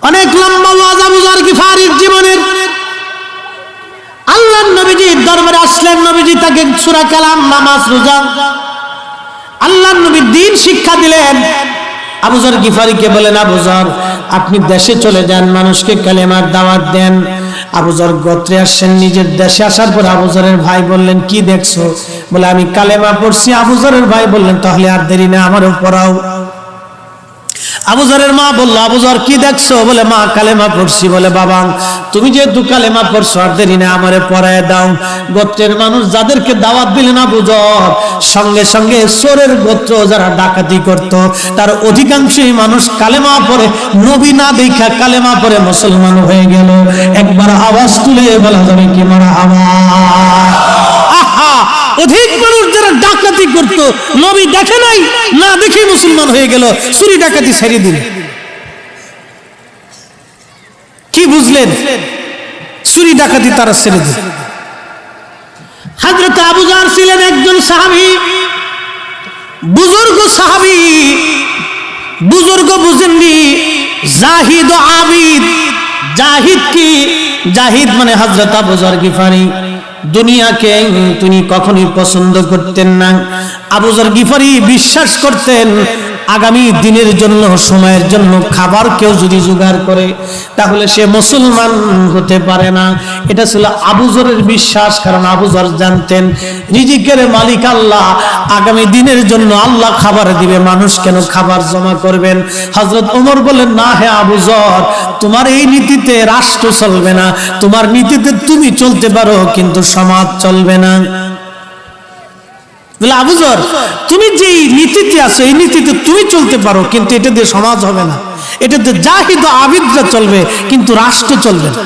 অনেক লম্বা ওয়াজ আবু যর গিফারির জীবনের। আল্লাহর নবীজির দরবারে আসলেন, নবীজি তাকে সূরা কালাম, নামাজ, রোজা, আল্লাহর নবী দ্বীন শিক্ষা দিলেন। আবু যর গিফারিকে বলেন, আবু যর আপনি দেশে চলে যান, মানুষকে কালেমার দাওয়াত দেন। আবু যর গোত্রে আসছেন, নিজের দেশে আসার পর আবু যরের ভাই বললেন, কি দেখছো? বলে আমি কালেমা পড়ছি। আবু যরের ভাই বললেন, তাহলে আর দেরি না, আমারও পড়াও। আবু যরের মা বলল, আবু যর কি দেখছো? বলে মা কালেমা পড়ছি। বলে বাবা তুমি যেহেতু কালেমা পড়ছো, আর দেরি না, আমারে পড়ায় দাও। গোত্রের মানুষ যাদেরকে দাওয়াত দিলেন আবু যর, সঙ্গে সঙ্গে চোরের গোত্র যারা ডাকাতি করত তার অধিকাংশই মানুষ কালেমা পড়ে, নবী না দেখা কালেমা পড়ে মুসলমান হয়ে গেল। একবার আওয়াজ তুলে বলা যাবে কি মারহাবা। আহা, অধিক মানুষ যারা ডাকাতি করত, নবী দেখে নাই, না দেখে মুসলমান হয়ে গেল, চুরি ডাকাতি ছেড়ে দিল। কি বুঝলেন? চুরি ডাকাতি তারা ছেড়ে দিল। হযরত আবু যর ছিলেন একজন সাহাবী, বুজুর্গ সাহাবী। বুজুর্গ বুঝেননি, জাহিদ ও আবিদ। জাহিদ কি? জাহিদ মানে হযরত আবু যর গিফারি। দুনিয়াকে তিনি কখনোই পছন্দ করতেন না। আবু যর গিফারি বিশ্বাস করতেন আগামী দিনের জন্য, সময়ের জন্য খাবার কেউ যদি জোগাড় করে তাহলে সে মুসলমান হতে পারে না। এটা ছিল আবু যরের বিশ্বাস। কারণ আবু যর জানতেন রিজিকের মালিক আল্লাহ, আগামী দিনের জন্য আল্লাহ খাবার দিবে, মানুষ কেন খাবার জমা করবেন? হযরত ওমর বলেন, না হে আবু যর, তোমার এই নীতিতে রাষ্ট্র চলবে না, তোমার নীতিতে তুমি চলতে পারো কিন্তু সমাজ চলবে না। বলে আবু যর তুমি যে নীতিতে আছো, এই নীতিতে তুমি চলতে পারো, কিন্তু এটা দিয়ে সমাজ হবে না, এটাতে জাহিদ ও আবিদরা চলবে কিন্তু রাষ্ট্র চলবে না।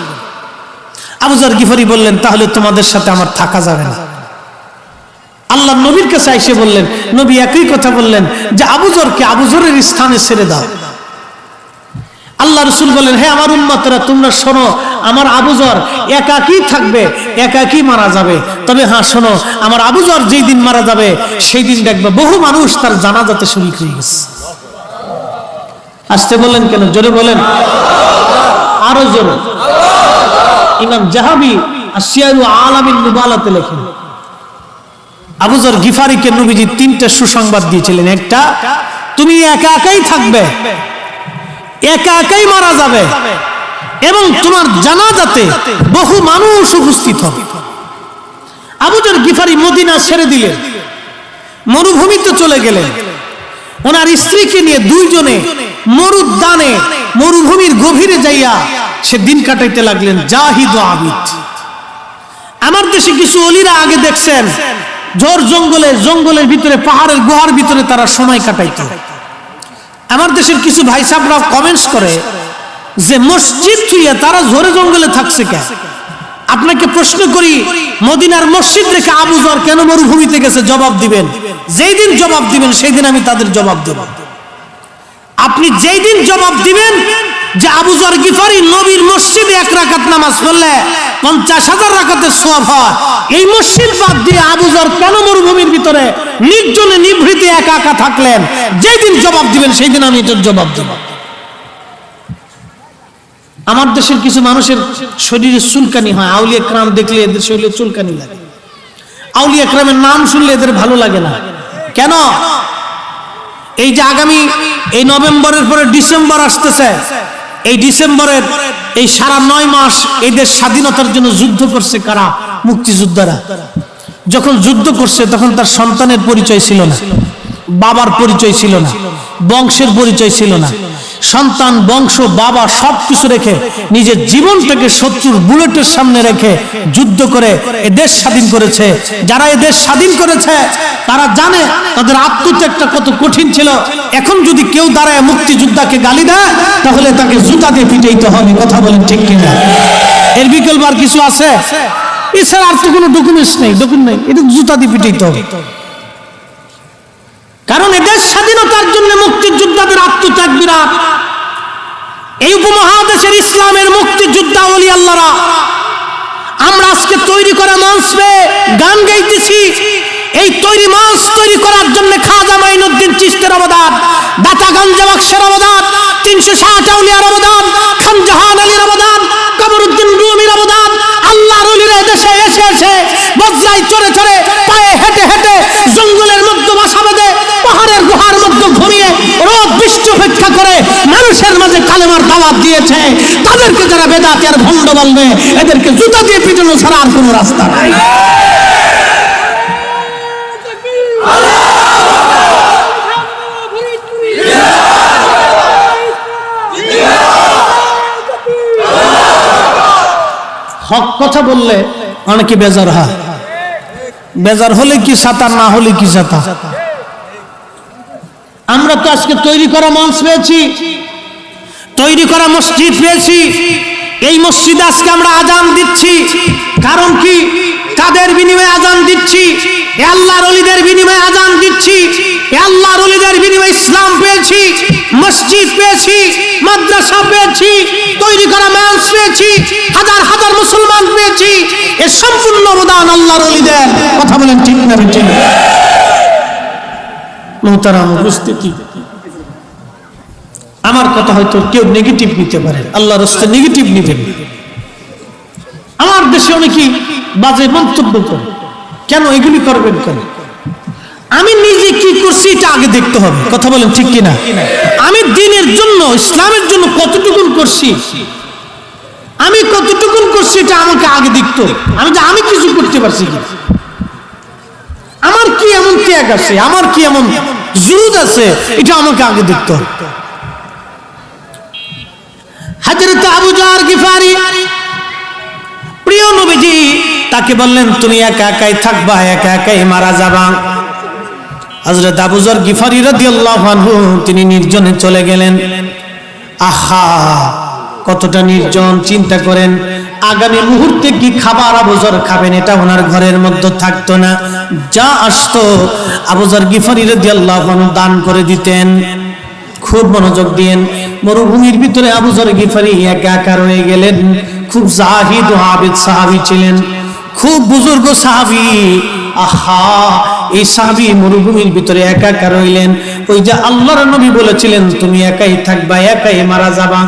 আবু যর গিফারি বললেন, তাহলে তোমাদের সাথে আমার থাকা যাবে না। আল্লাহ নবীর কাছে এসে বললেন, নবী একই কথা বললেন যে আবু যরকে আবু যরের স্থানে ছেড়ে দাও। আল্লাহ রাসূল বলেন, হে আমার উম্মতরা, তোমরা শোনো, আমার আবু যর একাকী থাকবে, একাকী মারা যাবে। তবে হ্যাঁ শোনো, আমার আবু যর যেই দিন মারা যাবে সেই দিন দেখবে বহু মানুষ তার জানাজাতে শরীক হয়ে গেছে। আসতে বলেন কেন? জোরে বলেন, আরো জোরে। ইমাম যাহাবী আসিয়ারু আলামিন নুবালাতে লেখেন, আবু যর গিফারিকে নবীজি তিনটা সুসংবাদ দিয়েছিলেন। একটা, তুমি একা একাই থাকবে, একা একাই মারা যাবে, এবং তোমার জানাজাতে বহু মানুষ উপস্থিত হবে। আবু যর গিফারি মদিনা ছেড়ে দিলেন, মরুভূমিতে চলে গেলেন। ওনার স্ত্রীকে নিয়ে দুইজনে মরুদ্যানে, মরুভূমির গভীরে যাইয়া সে দিন কাটাইতে লাগলেন, জাহিদ ও আবিদ। আমার দেশে কিছু ওলিরা আগে দেখছেন ঝোর জঙ্গলে, জঙ্গলের ভিতরে, পাহাড়ের গুহার ভিতরে তারা সময় কাটাইত। আমার দেশের কিছু ভাই সাহেবরা কমেন্টস করে যে মসজিদ থুইয়া তারা ঝোরে জঙ্গলে থাকছে কেন? আপনাকে প্রশ্ন করি, মদিনার মসজিদ রেখে আবু যর কেন মরুভূমিতে গেছে? জবাব দিবেন। যেই দিন জবাব দিবেন সেই দিন আমি তাদের জবাব দেব। আপনি যেই দিন জবাব দিবেন যে আবু যর গিফারি নবীর মসজিদে 1 রাকাত নামাজ পড়লে 50,000 রাকাতের সওয়াব হয়, এই মসজিদ বাদ দিয়ে আবু যর কেন মরুভূমির ভিতরে নির্জনে নিভৃতে একা একা থাকলেন? যেই দিন জবাব দিবেন সেই দিন আমি এটার জবাব দেব। আমার দেশের কিছু মানুষের শরীরে চুলকানি হয়, আউলিয়া একরাম দেখলে এদের শরীরে চুলকানি লাগে। আউলিয়া একরামের নাম শুনলে এদের ভালো লাগে না। কেন? এই যে আগামী এই নভেম্বরের পরে ডিসেম্বর আসতেছে, এই ডিসেম্বরের এই সারা 9 মাস এই দেশ স্বাধীনতার জন্য যুদ্ধ করছে কারা? মুক্তিযোদ্ধারা। যখন যুদ্ধ করছে তখন তার সন্তানের পরিচয় ছিল না, বাবার পরিচয় ছিল না, বংশের পরিচয় ছিল না। সন্তান, বংশ, বাবা সবকিছু রেখে নিজের জীবনটাকে শত্রুর বুলেটের সামনে রেখে যুদ্ধ করে এ দেশ স্বাধীন করেছে। যারা এ দেশ স্বাধীন করেছে তারা জানে তাদের আত্মত্যাগটা কত কঠিন ছিল। এখন যদি কেউ দাঁড়ায় মুক্তিযোদ্ধাকে গালি দেয় তাহলে তাকে জুতা দিয়ে পিটাইতে হবে। কথা বলেন ঠিক কিনা? এর বিকল্প আর কিছু আছে? এছাড়া আর তো কোনো ডকুমেন্টস নেই, এটা জুতা দিয়ে পিটাইতে হবে। কারণ এদের স্বাধীনতার জন্য মুক্তিযোদ্ধাদের আত্মত্যাগ বিরাট। এই উপমহাদেশের ইসলামের মুক্তিযোদ্ধা ওলি আল্লাহরা আমরা আজকে তৈরি করা মঞ্চ পেয়ে গান গাইতেছি। এই তৈরি মঞ্চ তৈরি করার জন্য খাজা মাইনুদ্দিন চিশতির অবদান, দাতা গঞ্জ বখশের অবদান, 360 আউলিয়ার অবদান, যায় চড়ে চড়ে, পায়ে হেঁটে হেঁটে, জঙ্গলের মধ্যে বাসা বেঁধে, পাহাড়ের গুহার মধ্যে ঘুমিয়ে রোদ বৃষ্টি উপেক্ষা করে মানুষের মাঝে কালেমার দাওয়াত দিয়েছে। তাদেরকে যারা বেদাতি আর ভণ্ড বলবে, এদেরকে জুতা দিয়ে পিটানো ছাড়া আর কোনো রাস্তা নাই। হক কথা বললে অনেকে বেজার হয়। বেজার হলে কি সাতা, না হলে কি সাতা। আমরা তো আজকে তৈরি করা মঞ্চ পেয়েছি, তৈরি করা মসজিদ পেয়েছি। এই মসজিদে আজকে আমরা আজান দিচ্ছি, কারণ কি? কাদের বিনিময়ে আজান দিচ্ছি? আল্লাহর ওলিদের বিনিময়ে আজান দিচ্ছি। আল্লাহর ওলিদের বিনিময়ে ইসলাম পেয়েছি, মসজিদ পেয়েছি, মাদ্রাসা পেয়েছি, তৈরি করা মঞ্চ পেয়েছি, হাজার হাজার মুসলমান পেয়েছি। এর সম্পূর্ণ অবদান আল্লাহর ওলিদের। কথা বলেন ঠিক না ঠিক? মোহতারাম উপস্থিতি, আমার কথা হয়তো কেউ নেগেটিভ নিতে পারে, আল্লাহর রাস্তায় নেগেটিভ নিবেন। আমার দেশে অনেকেই বাজে মন্তব্য করে, কেন এগুলি করবেন কেন? আমি নিজে কি করছি এটা আগে দেখতে হবে। কথা বলেন ঠিক কিনা? আমি দ্বীনের জন্য, ইসলামের জন্য কতটুকু করছি, আমি কতটুকু করছি এটা আমাকে আগে দেখতে হবে। আমি কিছু করতে পারছি কি, আমার কি এমন ত্যাগ আছে, আমার কি এমন জুহুদ আছে, এটা আমাকে আগে দেখতে হবে। হযরত আবু যর গিফারি, প্রিয় নবীজি তাকে বললেন তুমি একা একাই থাকবা, একা একাই মারা যাবা। হযরত আবু যর গিফারি রাদিয়াল্লাহু আনহু তিনি নির্জনে চলে গেলেন। আহা, কতটা নির্জন! চিন্তা করেন, আগামী মুহূর্তে কি খাবার আবু যর খাবেন এটা ওনার ঘরের মধ্যে থাকতো না। যা আসতো আবু যর গিফারি রাদিয়াল্লাহু আনহু দান করে দিতেন। খুব মনোযোগ দিয়েন। মরুভূমির ভিতরে আবু যর গিফারি একা একা রয়ে গেলেন। খুব জাহিদ ও আবিদ সাহাবী ছিলেন, খুব বুজুর্গ সাহাবী। আহা, এই সাহাবী মরুভূমির ভিতরে একা একা রইলেন। ওই যে আল্লাহর নবী বলেছিলেন তুমি একাই থাকবা, একাই মারা যাবা।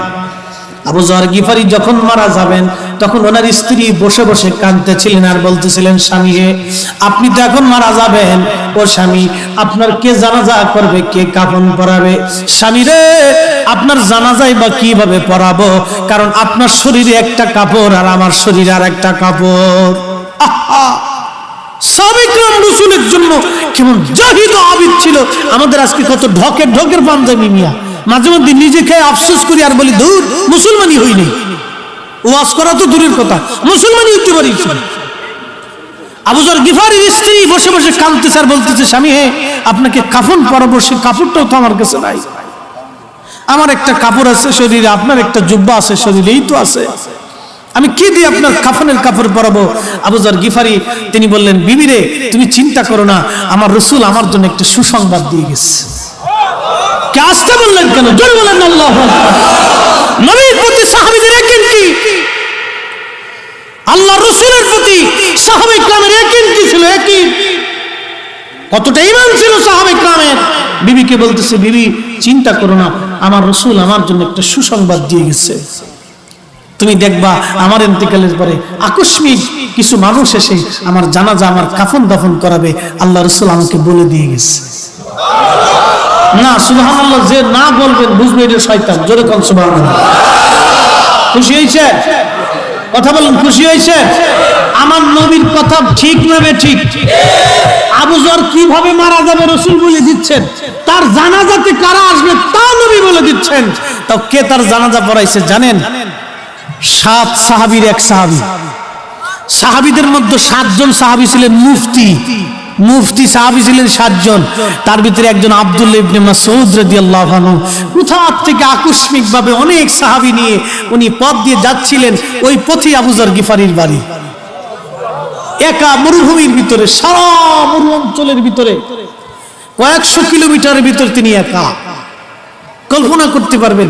আবু যর গিফারি যখন মারা যাবেন তখন ওনার স্ত্রী বসে বসে কাঁদতেছিলেন আর বলতেছিলেন, স্বামী রে, আপনি তো এখন মারা যাবেন। ও স্বামী, আপনার কে জানাজা করবে, কে কাফন পরাবে? স্বামী রে, আপনার জানাজাই বা কিভাবে পরাবো, কারণ আপনার শরীরে একটা কাপড় আর আমার শরীরে আর একটা কাপড়। আহা, সাহাবায়ে কেরাম রাসূলের জন্য কেমন জাহিদ ও আবিদ ছিল। আমাদের আজকে কত ঢকের ঢকের পাঞ্জাবি মিয়া, মাঝে মধ্যে নিজে খেয়ে আফসোস করি আর বলি দূর, মুসলমানই হইনি। ওয়াজ করা তো দূরের কথা, মুসলমানই হইতে পারি। আবু যর গিফারির স্ত্রী বসে বসে কাঁদতেছে আর বলতেছে, স্বামী হে, আপনাকে কাফন পরাবো, সে কাপড়টাও তো আমার কাছে নাই। আমার একটা কাপড় আছে শরীরে, আপনার একটা জুব্বা আছে শরীরে, এই তো আছে, আমি কি দিয়ে আপনার কাফনের কাপড় পরাবো? আবু যর গিফারি তিনি বললেন, বিবি রে, তুমি চিন্তা করো না, আমার রাসূল আমার জন্য একটা সুসংবাদ দিয়ে গেছে। কে আসতে বললেন কেন? জোরে বলেন আল্লাহু আকবার। নবীর প্রতি সাহাবীদের ইয়াকিন কি, আল্লাহর রাসূলের প্রতি সাহাবায়ে কেরামের ইয়াকিন কি ছিল? ইয়াকিন কতটা ঈমান ছিল সাহাবায়ে কেরামের। বিবিকে বলতেছে, বিবি চিন্তা করো না, আমার রাসূল আমার জন্য একটা সুসংবাদ দিয়ে গেছে। তুমি দেখবা আমার ইন্তেকালের পরে আকস্মিক কিছু মানুষ এসে আমার জানাজা, আমার কাফন দাফন করাবে। আল্লাহ রাসূল আমাকে বলে দিয়ে গেছে। না, সুবহানাল্লাহ, যে না বলবেন বুঝবে এটা শয়তান। জোরে কোন সুবহানাল্লাহ। খুশি হয়েছে? কথা বলুন, খুশি হয়েছে? আমার নবীর কথা ঠিক না ঠিক? আবু যর কিভাবে মারা যাবে রাসূল বলে দিচ্ছেন, তার জানাজাতে কারা আসবে তা নবী বলে দিচ্ছেন। তাও কে তার জানাজা পড়াইছে জানেন? 7 সাহাবীর এক সাহাবী। সাহাবীদের মধ্যে 7 জন সাহাবী ছিলেন মুফতি। মুফতি সাহাবী ছিলেন 7 জন। তার ভিতরে একজন আব্দুল্লাহ ইবনে মাসউদ রাদিয়াল্লাহু আনহু। কোথা থেকে আকস্মিকভাবে অনেক সাহাবী নিয়ে উনি পথ দিয়ে যাচ্ছিলেন। ওই পথে আবু যর গিফারির বাড়ি। একা মরুভূমির ভিতরে, সারা মরু অঞ্চলের ভিতরে, কয়েকশো কিলোমিটারের ভিতরে তিনি একা। কল্পনা করতে পারবেন,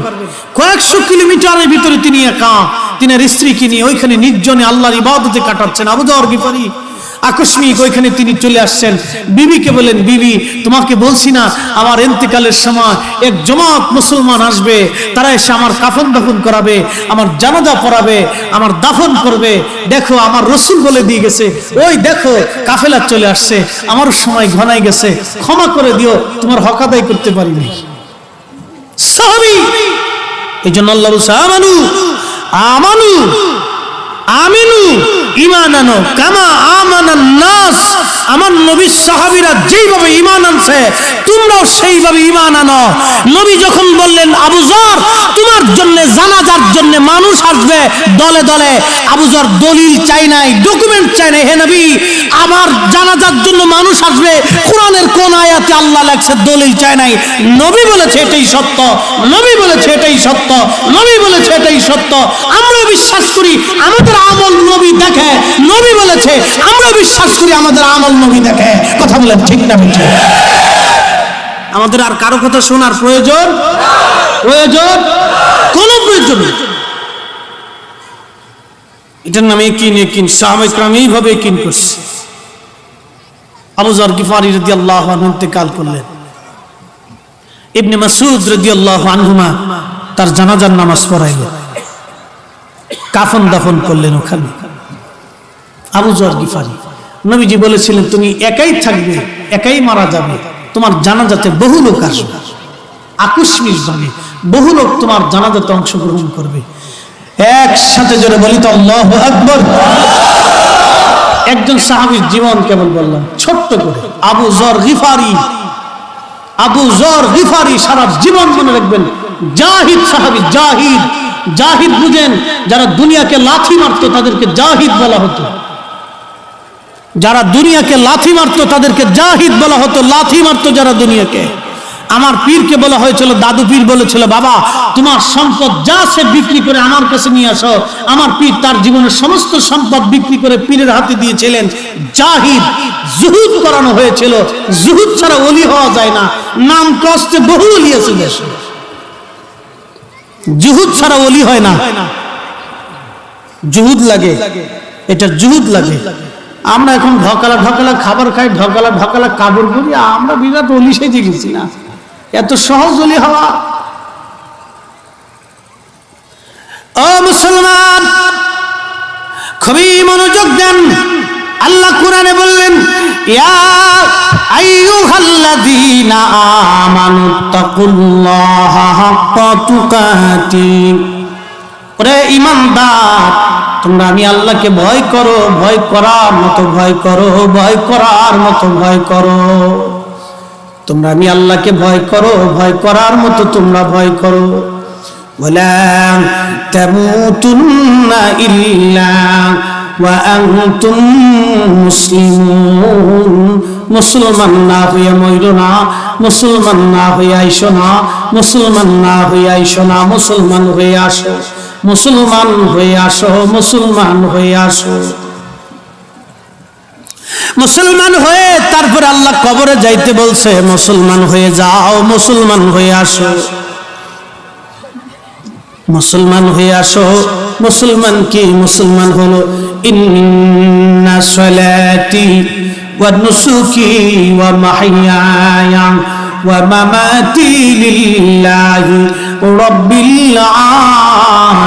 কয়েকশো কিলোমিটারের ভিতরে তিনি একা, তিনার স্ত্রীকে নিয়ে ওইখানে নির্জনে আল্লাহর ইবাদতে কাটাচ্ছেন আবু যর গিফারি। আকস্মিক ওইখানে তিনি চলে আসছেন। বিবিকে বলেন, বিবি তোমাকে বলছি না আমার ইন্তেকালের সময় এক জমাত মুসলমান আসবে, তারা এসে আমার কাফন দাফন করাবে, আমার জানাজা পড়াবে, আমার দাফন করবে। দেখো আমার রাসূল বলে দিয়ে গেছে, ওই দেখো কাফেলা চলে আসছে, আমার সময় ঘনাই গেছে, ক্ষমা করে দিও, তোমার হক আদায় করতে পারিনি। সাহাবী, এই জন্য আল্লাহ বলছে আমানু আমানু আমিনু ঈমান আনো কামা আমানান নাস। আমার নবীর সাহাবীরা যেইভাবে ঈমান আনছে তোমরাও সেইভাবে ঈমান আনো। নবী যখন বললেন আবু যর তোমার জন্য জানাজার জন্য মানুষ আসবে দলে দলে, আবু যর দলিল চাই নাই, ডকুমেন্ট চাই নাই, হে নবী আমার জানাজার জন্য মানুষ আসবে, কোরআনের কোন আয়াতে আল্লাহ লেখছে দলিল চাই নাই, নবী বলেছে এটাই সত্য, নবী বলেছে এটাই সত্য, নবী বলেছে এটাই সত্য। আমরা বিশ্বাস করি আমাদের আমল নবী দেখে, নবী বলেছে আমরা বিশ্বাস করি আমাদের আমল নবী দেখে। কথা বলেন ঠিক না ঠিক? আমাদের আর কারো কথা শোনার প্রয়োজন কোন প্রয়োজন নেই। এটার নামে কিন সাহাবায়ে কেরাম এইভাবে কিন করছে। আবু যর গিফারি রাদিয়াল্লাহু আনহু ইন্তেকাল করলেন। ইবনে মাসউদ রাদিয়াল্লাহু আনহুমা তার জানাজার নামাজ পড়াইলেন, কাফন দাফন করলেন ওখানে। আবু যর গিফারি, নবীজি বলেছিলেন তুমি একাই থাকবে, একাই মারা যাবে, তোমার জানাজাতে বহু লোক আসবে, আকস্মিক ভাবে বহু লোক তোমার জানাজাতে অংশগ্রহণ করবে। একসাথে জোরে বলি তো আল্লাহু আকবার। একজন সাহাবীর জীবন কেবল বললাম ছোট্ট করে, আবু যর গিফারি। আবু যর গিফারি সারা জীবন মনে রাখবেন, জাহিদ সাহাবী। জাহিদ, জাহিদ বুঝেন, যারা দুনিয়াকে লাথি মারতো তাদেরকে জাহিদ বলা হতো, যারা দুনিয়াকে লাথি মারতো তাদেরকে জাহিদ বলা হতো, লাথি মারতো যারা দুনিয়াকে। আমার পীরকে বলা হয়েছিল, দাদু পীর বলেছিল বাবা তোমার সম্পদ যা সে বিক্রি করে আমার কাছে নিয়ে আসো। আমার পীর তার জীবনের সমস্ত সম্পদ বিক্রি করে পীরের হাতে দিয়েছিলেন। জাহিদ, জুহুদ করানো হয়েছিল, জুহুদ ছাড়া ওলি হওয়া যায় না। নাম কষ্টে বহু ওলি আছে দেশে, জুহুদ ছাড়া ওলি হয় না, জুহুদ লাগে, এটা জুহুদ লাগে। আমরা এখন ঢকালা ঢকালা খাবার খাই, ঢকালা ঢকালা কাপড় করি, আমরা বিরাট ওলি সেজে গেছি না, এত সহজ ওলি হওয়া। ও মুসলমান খুবই মনোযোগ দেন, আল্লাহ কোরআনে বললেন ইয়া আইয়ুহাল্লাযীনা আমানুত্তাকুল্লাহা হাক্কা তুকাতিহ। ওরে ঈমানদার তোমরা আমি আল্লাহকে ভয় করো, ভয় করার মতো ভয় করো, ভয় করার মতো ভয় করো। তোমরা আমি আল্লাহকে ভয় করো, ভয় করার মতো তোমরা ভয় করো। ওয়ালা তামুতুন্না ইল্লা ওয়া আনতুম মুসলিমুন। মুসলমান না হইয়া মইরো না, মুসলমান না হইয়া আইসো না, মুসলমান না হইয়া আইসো না, মুসলমান হয়ে আসো, মুসলমান হয়ে আসো, মুসলমান হয়ে আসো। মুসলমান হয়ে তারপর আল্লাহ কবরে যাইতে বলছে, মুসলমান হয়ে যাও, মুসলমান হয়ে আসো, মুসলমান হয়ে আসো। মুসলমান কি? মুসলমান হলো ইন্না সলাতি ওয়া নুসুকি ওয়া মাহইয়ায়া ওয়া মামাতি লিল্লাহি রাব্বিল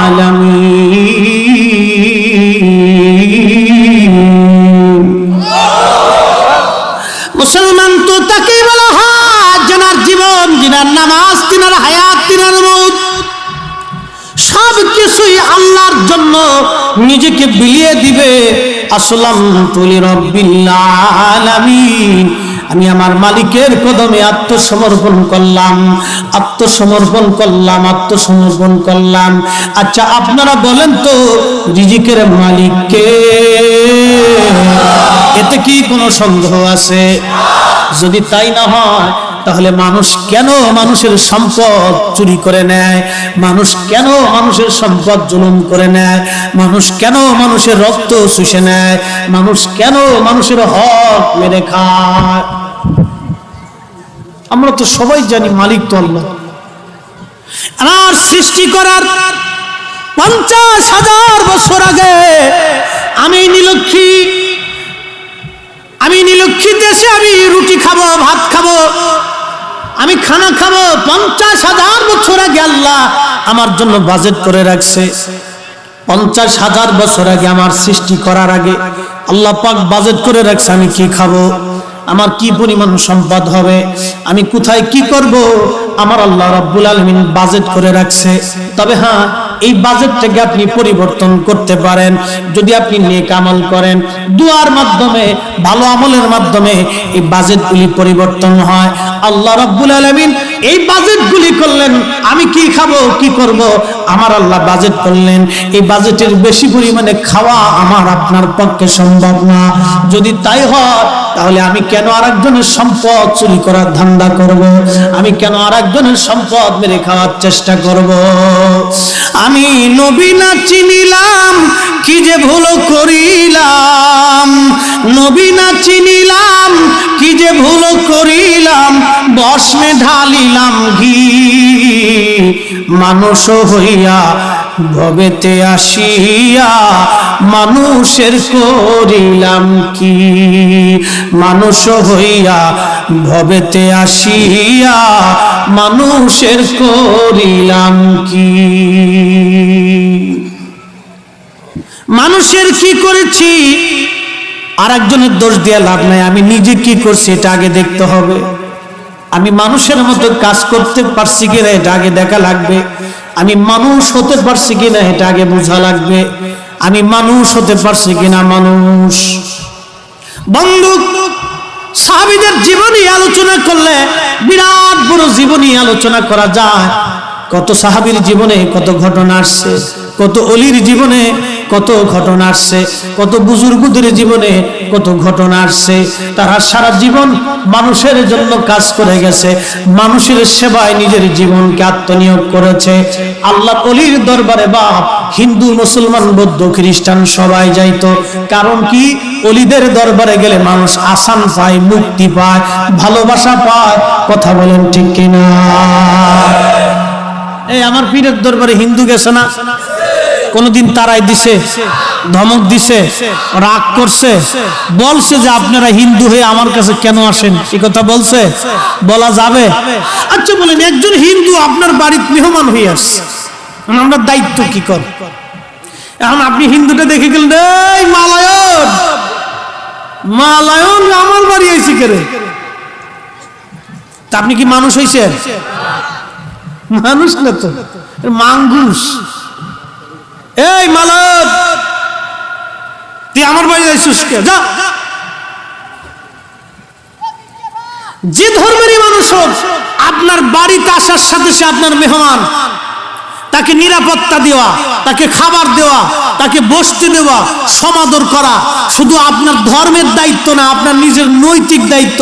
আলামিন। মুসলমান তো তাকে বলা হয় যার জীবন, যার নামাজ, তিনার হায়াত, তিনার মউত সব কিছুই আল্লাহর জন্য নিজেকে বিলিয়ে দিবে। আসলামতু লিরাব্বিল আলামিন, আমি আমার মালিকের কদমে আত্মসমর্পণ করলাম, আত্মসমর্পণ করলাম, আত্মসমর্পণ করলাম। আচ্ছা আপনারা বলেন তো রিজিকের মালিক কে? এতে কি কোনো সন্দেহ আছে? যদি তাই না হয় তাহলে মানুষ কেন মানুষের সম্পদ চুরি করে নেয়? মানুষ কেন মানুষের সম্পদ জুলুম করে নেয়? মানুষ কেন মানুষের রক্ত শুষে নেয়? মানুষ কেন মানুষের হক মেরে খায়? আমরা তো সবাই জানি মালিক তো আল্লাহ। আমার সৃষ্টি করার 50,000 বছর আগে আমি নীলক্ষী লক্ষ্মী দেশে আমি রুটি খাবো, ভাত খাবো, আমি খানা খাবো। 50,000 বছর আগে আল্লাহ আমার জন্য বাজেট করে রাখছে। 50,000 বছর আগে আমার সৃষ্টি করার আগে আল্লাহ পাক বাজেট করে রাখছে আমি কি খাবো, আমার কি পরিমাণ সম্পদ হবে, আমি কোথায় কি করব, আমার আল্লাহ রাব্বুল আলামিন বাজেট করে রাখছে। তবে হ্যাঁ, এই বাজেটটাকে আপনি পরিবর্তন করতে পারেন যদি আপনি নেক আমল করেন, দুয়ার মাধ্যমে, ভালো আমলের মাধ্যমে এই বাজেটগুলি পরিবর্তন হয়। আল্লাহ রাব্বুল আলামিন এই বাজেটগুলি করলেন, আমি কি খাবো, কি করব, আমার আল্লাহ বাজেট করলেন। এই বাজেটের বেশি পরিমাণে খাওয়া আমার আপনার পক্ষে সম্ভব না। যদি তাই হয় তাহলে আমি কেন আরেকজনের সম্পদ চুরি করার ধান্দা করব? আমি কেন আরেকজনের সম্পদ মেরে খাওয়ার চেষ্টা করব? আমি নবী না চিনিলাম, কি যে ভুল করিলাম। নবী না চিনিলাম, কি যে ভুল করিলাম। বসমে ঢালিলাম ঘি, মানুষ হইয়া ভবেতে আসিয়া মানুষের করিলাম কি। মানুষ হইয়া ভবেতে আসিয়া মানুষের করিলাম কি। মানুষের কি করেছি আর একজনের দোষ দিয়ে লাভ নাই, আমি নিজে কি করছি এটা আগে দেখতে হবে। আমি মানুষের মতো কাজ করতে পারছি কিনা এটা আগে দেখা লাগবে। আমি মানুষ হতে পারছি কিনা এটা আগে বোঝা লাগবে। আমি মানুষ হতে পারছি কিনা মানুষ। বন্ধু, সাহাবীদের জীবনী আলোচনা করলে বিরাট বড় জীবনী আলোচনা করা যায়। কত সাহাবীর জীবনে কত ঘটনা আসছে, কত অলির জীবনে কত ঘটনা আসছে, কত বুজুর্গদের জীবনে কত ঘটনা আসছে। তারা সারা জীবন মানুষের জন্য কাজ করে গেছে, মানুষের সেবায় নিজের জীবনকে আত্মনিয়োগ করেছে। আল্লাহ অলির দরবারে বা হিন্দু, মুসলমান, বৌদ্ধ, খ্রিস্টান সবাই যাইতো। কারণ কি? অলিদের দরবারে গেলে মানুষ আসান পায়, মুক্তি পায়, ভালোবাসা পায়। কথা বলেন ঠিক কিনা? এই আমার পীরের দরবারে হিন্দু গেছে না? কোনদিন তারাই দিছে, ধমক দিছে, রাগ করছে, বলছে যে আপনারা হিন্দু হয়ে আমার কাছে কেন আসেন? এই কথা বলছে? বলা যাবে? আচ্ছা বলেন, একজন হিন্দু আপনার বাড়িতে মেহমান হয়ে আসছে, আমরা দায়িত্ব কি কর? এখন আপনি হিন্দুটা দেখে গেলেন, এই মালায়ন, মালায়ন আমার বাড়ি আইছে কেরে? তা আপনি কি মানুষ হইছেন? মানুষ না তো, মাঙ্গুস। এই মালায়ন, তুই আমার বাড়ি আইছিস কে? যা। যে ধর্মেরই মানুষ হোক, আপনার বাড়িতে আসার সাথে সে আপনার মেহমান। তাকে নিরাপত্তা দেওয়া, তাকে খাবার দেওয়া, তাকে বসতে দেওয়া, সমাদর করা শুধু আপনার ধর্মের দায়িত্ব না, আপনার নিজের নৈতিক দায়িত্ব,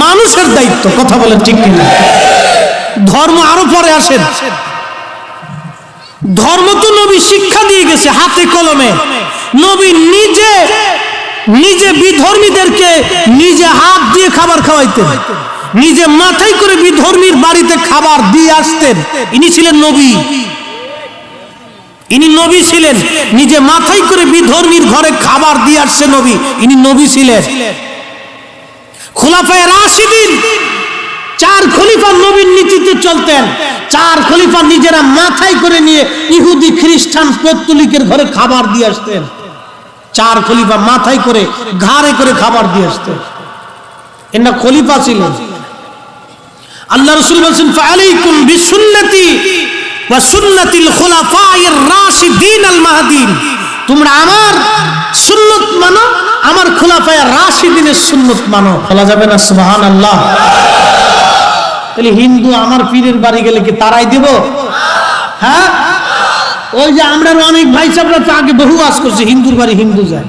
মানুষের দায়িত্ব। কথা বলেন ঠিক কিনা? ধর্ম আরো পরে আসেন। ধর্ম তো নবী শিক্ষা দিয়ে গেছে হাতে কলমে। নবী নিজে বিধর্মীদেরকে নিজে হাত দিয়ে খাবার খাওয়াইতেন, নিজে মাথায় করে বিধর্মীর বাড়িতে খাবার দিয়ে আসতেন। ইনি ছিলেন নবী। ইনি নবী ছিলেন, নিজে মাথায় করে বিধর্মীর ঘরে খাবার দিয়ে আসছে নবী। ইনি নবী ছিলেন। খুলাফায়ে রাশিদিন, 4 খলিফা নবীর নীতিতে চলতেন। 4 খলিফা নিজেরা মাথায় করে নিয়ে ইহুদি, খ্রিস্টান, পৌত্তলিকের ঘরে খাবার দিয়ে আসতেন। 4 খলিফা মাথায় করে, ঘাড়ে করে খাবার দিয়ে আসতেন। এরা খলিফা ছিলেন। আল্লাহ রাসূল বলেছেন, ফাআলাইকুম বিসুন্নতি ওয়া সুন্নাতিল খুলাফায়ে রাশিদিন আল মাহদিন। তোমরা আমার সুন্নাত মানো, আমার খুলাফায়ে রাশিদিনের সুন্নাত মানো। বলা যাবে না সুবহানাল্লাহ? তাহলে হিন্দু আমার পীরের বাড়ি গেলে কি তারাই দেব? হ্যাঁ, ওই যে আমরা অনেক ভাই সাহেবরা তো আগে বহু ওয়াজ করছে, হিন্দুর বাড়ি হিন্দু যায়,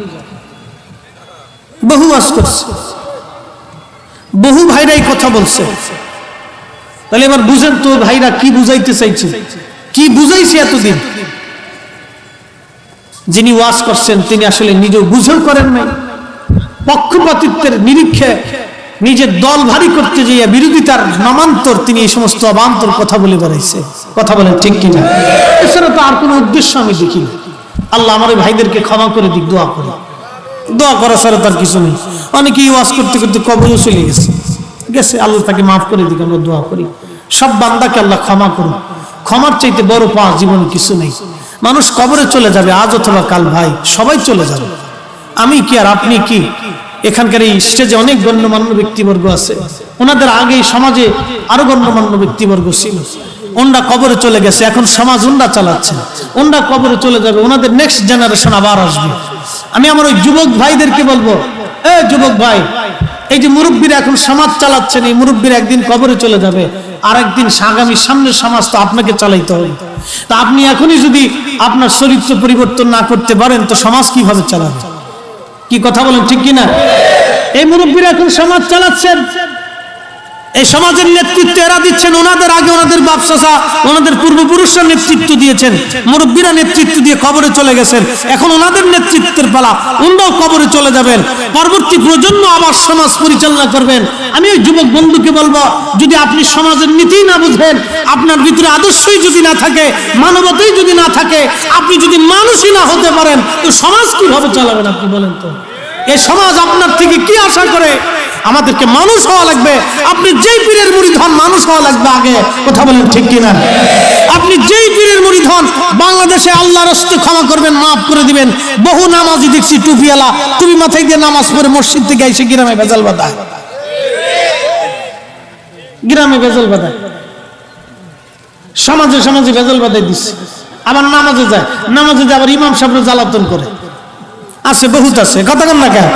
বহু ওয়াজ করছে, বহু ভাইরাই কথা বলছে। তাহলে এবার বুঝেন তো ভাইরা কি বুঝাইতে চাইছে, কি বুঝাইছে এতদিন। যিনি ওয়াজ করছেন তিনি আসলে নিজেও বুঝেও করেন নাই, পক্ষপাতিত্বের নিরীক্ষে নিজের দল ভারী করতে যাইয়া বিরোধিতার নামান্তর তিনি এই সমস্ত অবান্তর কথা বলে বেড়াইছে। কথা বলেন ঠিক কিনা? এছাড়া তো আর কোনো উদ্দেশ্য আমি দেখি না। আল্লাহ আমার ভাইদেরকে ক্ষমা করে দিক, দোয়া করি। দোয়া করা ছাড়া তার কিছু নেই। অনেকেই ওয়াজ করতে করতে কবরে চলে গেছে, আল্লাহ তাকে মাফ করে দিকে আমরা দোয়া করি। সব বান্দাকে আল্লাহ ক্ষমা করুন, ক্ষমার চাইতে বড় পাওয়া জীবনে কিছু নেই। মানুষ কবরে চলে যাবে আজ অথবা কাল, ভাই সবাই চলে যাবে। আমি কি আর আপনি কি? এখানকার এই স্টেজে অনেক গণ্যমান্য ব্যক্তিবর্গ আছে, ওনাদের আগে সমাজে আরো গণ্যমান্য ব্যক্তিবর্গ ছিল, ওনরা কবরে চলে গেছে, এখন সমাজ ওনরা চালাচ্ছে, ওনরা কবরে চলে যাবে, ওনাদের নেক্সট জেনারেশন আবার আসবে। আমি আমার ওই যুবক ভাইদেরকে বলবো, এ যুবক ভাই, এই যে মুরব্বীরা এখন সমাজ চালাচ্ছেন, এই মুরব্বীরা একদিন কবরে চলে যাবে, আর একদিন আগামী সামনের সমাজ তো আপনাকে চালাইতে হবে। তা আপনি এখনই যদি আপনার চরিত্র পরিবর্তন না করতে পারেন তো সমাজ কিভাবে চালাবে? কি কথা বলেন, ঠিক কিনা? এই মুরব্বীরা এখন সমাজ চালাচ্ছেন, এই সমাজের নেতৃত্ব এরা দিচ্ছেন, ওনাদের আগে ওনাদের বাপ চাচা ওনাদের পূর্বপুরুষরা নেতৃত্ব দিয়েছেন, মুরব্বীরা নেতৃত্ব দিয়ে কবরে চলে গেছেন, এখন ওনাদের নেতৃত্বের পালা, ওনারাও কবরে চলে যাবেন, পরবর্তী প্রজন্ম আবার সমাজ পরিচালনা করবেন। আমি ওই যুবক বন্ধুকে বলবো, যদি আপনি সমাজের নীতি না বুঝেন, আপনার ভিতরে আদর্শই যদি না থাকে, মানবতাই যদি না থাকে, আপনি যদি মানুষই না হতে পারেন, তো সমাজ কিভাবে চালাবেন আপনি বলেন তো? এই সমাজ আপনার থেকে কি আশা করে? আমাদেরকে মানুষ হওয়া লাগবে। আপনি যেই পীরের মুরিদ হন, মানুষ হওয়া লাগবে আগে, কথা বলেন ঠিক কিনা? আপনি যেই পীরের মুরিদ হন, বাংলাদেশে আল্লাহর রাস্তায় ক্ষমা করবেন, মাফ করে দিবেন। বহু নামাজি দেখছি টুপিওয়ালা, টুপি মাথায় দিয়ে নামাজ পড়ে মসজিদ থেকে এসে গ্রামে ভেজাল বাঁধায়, গ্রামে ভেজাল বাঁধায়, সমাজে সমাজে ভেজাল বাঁধাই দিচ্ছে। আবার নামাজে যায়, নামাজে যায় আবার ইমাম সাহেবরা জ্বালাতন করে, আছে বহুত আছে, কথা কন না কেন?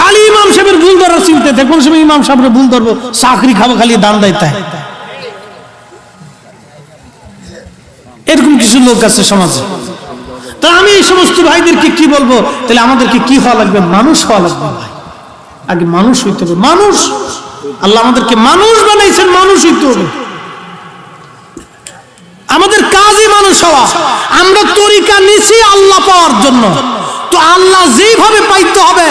খালি ইমাম সাহেবের ভুল ধরার চিন্তা, কোন সময় ইমাম সাহেবের ভুল ধরবো, চাকরি খাবো, খালি দান দায়িত্ব। এরকম কিছু লোক আছে সমাজে। তা আমি এই সমস্ত ভাইদেরকে কি বলবো, তাহলে আমাদেরকে কি হওয়া লাগবে? মানুষ হওয়া লাগবে ভাই, আগে মানুষ হইতে হবে। মানুষ, আল্লাহ আমাদেরকে মানুষ বানাইছেন, মানুষ হইতে হবে। আমাদের কাজই মানুষ হওয়া। আমরা তরিকা নিছি আল্লাহ পাওয়ার জন্য, তো আল্লাহ যেইভাবে পাইতে হবে,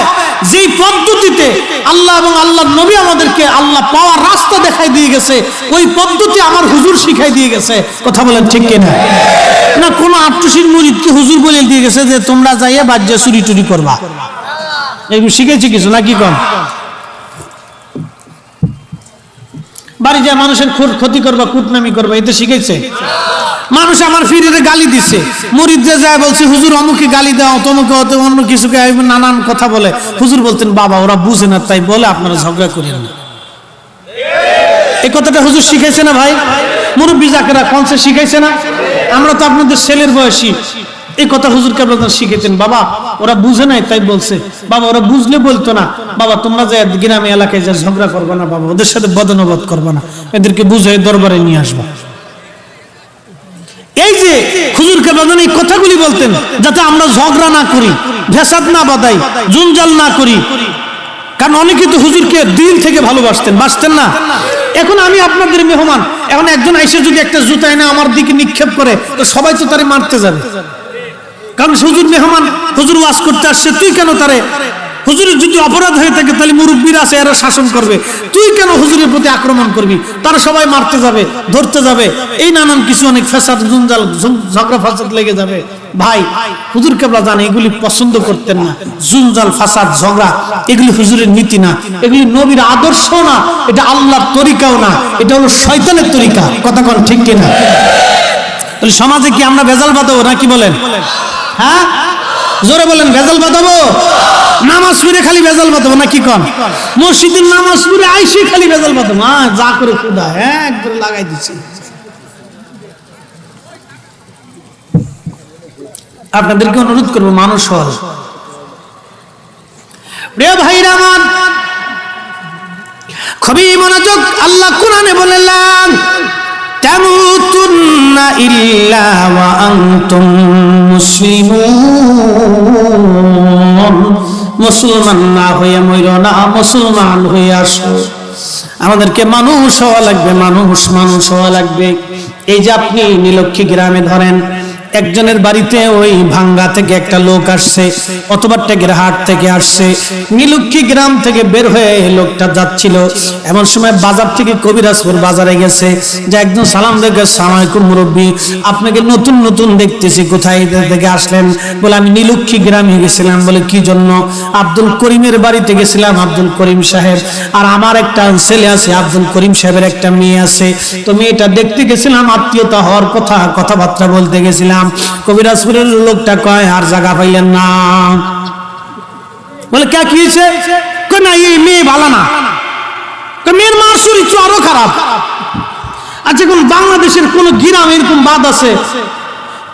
যেই পদ্ধতিতে আল্লাহ এবং আল্লাহর নবী আমাদেরকে আল্লাহ পাওয়ার রাস্তা দেখাই দিয়ে গেছে, ওই পদ্ধতি আমার হুজুর শিখাই দিয়ে গেছে, কথা বলেন ঠিক কিনা? না কোন আট্টুসির মুরিদকে হুজুর বলে দিয়ে গেছে যে তোমরা যাইয়া বাজ্যে চুরি টুরি করবা, এগুলো শিখেছি কিছু নাকি? কম বাড়ি যায় মানুষের ক্ষতি করবা, কুটনামি করবা, এতে শিখেছে? মানুষ আমার ফিরে গালি দিচ্ছে, মুরিদ যে যায় বলছে হুজুর অমুকে গালি দাও, তমুকে অন্য কিছুকে নানান কথা বলে। হুজুর বলতেন বাবা ওরা বুঝে না তাই বলে, আপনারা ঝগড়া করেন না। এই কথাটা হুজুর শিখাইছে না ভাই? মুরব্বী জাকেরা কনসে শিখাইছে না? আমরা তো আপনাদের ছেলের বয়সী, এই কথা হুজুরকে আপনারা শিখাইতেন, বাবা ওরা বুঝে নাই তাই বলছে, বাবা ওরা বুঝলে বলতো না, বাবা তোমরা যে গ্রামে এলাকায় যা ঝগড়া করবে না, বাবা ওদের সাথে বদনবদ করবে না, এদেরকে বুঝে দরবারে নিয়ে আসবা। এই যে হুজুরকে বাজান এই কথাগুলি বলতেন যাতে আমরা ঝগড়া না করি, ভেসাদ না বাঁধাই, জঞ্জাল না করি। কারণ অনেকে তো হুজুরকে দিল থেকে ভালোবাসতেন, বাসতেন না? এখন আমি আপনাদের মেহমান, এখন একজন এসে যদি একটা জুতা এনে আমার দিকে নিক্ষেপ করে, তো সবাই তো তারে মারতে যাবে, কারণ হুজুর মেহমান, হুজুর ওয়াজ করতে আসছে, তুই কেন তারে? হুজুরের যদি অপরাধ হয়ে থাকে তাহলে মুরব্বীরা আছে, এরা শাসন করবে, তুই কেন হুজুরের প্রতি আক্রমণ করবি? তারা সবাই মারতে যাবে, ধরতে যাবে, এই নানান কিছু অনেক ফ্যাসাদ জঞ্জাল ঝগড়া ফাসাদ লেগে যাবে। ভাই হুজুর কেবলা জানে এগুলি পছন্দ করতেন না, জঞ্জাল ফাসাদ ঝগড়া এগুলি হুজুরের নীতি না, এগুলি নবীর আদর্শ না, এটা আল্লাহর তরিকাও না, এটা হলো শয়তানের তরিকা, কথা কোন ঠিক কিনা? তাহলে সমাজে কি আমরা ভেজাল বাঁধাবো নাকি বলেন? হ্যাঁ জোরে বলেন, ভেজাল বাঁধাবো? নামাজ পড়ে খালি ভেজাল বাঁধাবো নাকি? কন মসজিদের নামাজ পড়ে আইসি খালি ভেজাল বাঁধাবো? হ্যাঁ যা করে খুদা, হ্যাঁ একদম লাগাই দিচ্ছি। আপনাদেরকে অনুরোধ করবো মানুষ হওয়ার। প্রিয় ভাইরা আমার, খুবই মনোযোগ, আল্লাহ কোরআনে বললেন তামুতুন্না ইল্লা ওয়া আনতুম মুসলিমুন, মুসলমান না হয়ে মইরো না, মুসলমান হয়ে আসো। আমাদেরকে মানুষ হওয়া লাগবে, মানুষ হওয়া লাগবে। এই যে আপনি নীলক্ষী গ্রামে ধরেন, একজনের বাড়িতে ওই ভাঙ্গা থেকে একটা লোক আসছে, অথবা টেকেরহাট থেকে আসছে, নীলক্ষী গ্রাম থেকে বের হয়ে লোকটা যাচ্ছিল। এমন সময় বাজার থেকে কবিরাজপুর বাজারে গেছে, যে একজন সালাম দেখে, আসসালামু আলাইকুম মুরব্বী, আপনাকে নতুন নতুন দেখতেছি, কোথায় থেকে আসলেন? বলে আমি নীলক্ষী গ্রামে গেছিলাম। বলে কি জন্য? আব্দুল করিমের বাড়িতে গেছিলাম, আব্দুল করিম সাহেব, আর আমার একটা ছেলে আছে, আব্দুল করিম সাহেবের একটা মেয়ে আছে, তো মেয়েটা দেখতে গেছিলাম, আত্মীয়তা হওয়ার কথা, কথাবার্তা বলতে গেছিলাম। কবিরাজপুরের লোকটা কয়, আর জায়গা পাইলেন না? বলে কে কি হয়েছে? না এই মেয়ে ভালো না, মেয়ের মার চরিত্র আরো খারাপ। আচ্ছা, কোন বাংলাদেশের কোন গ্রাম এরকম বাদ আছে?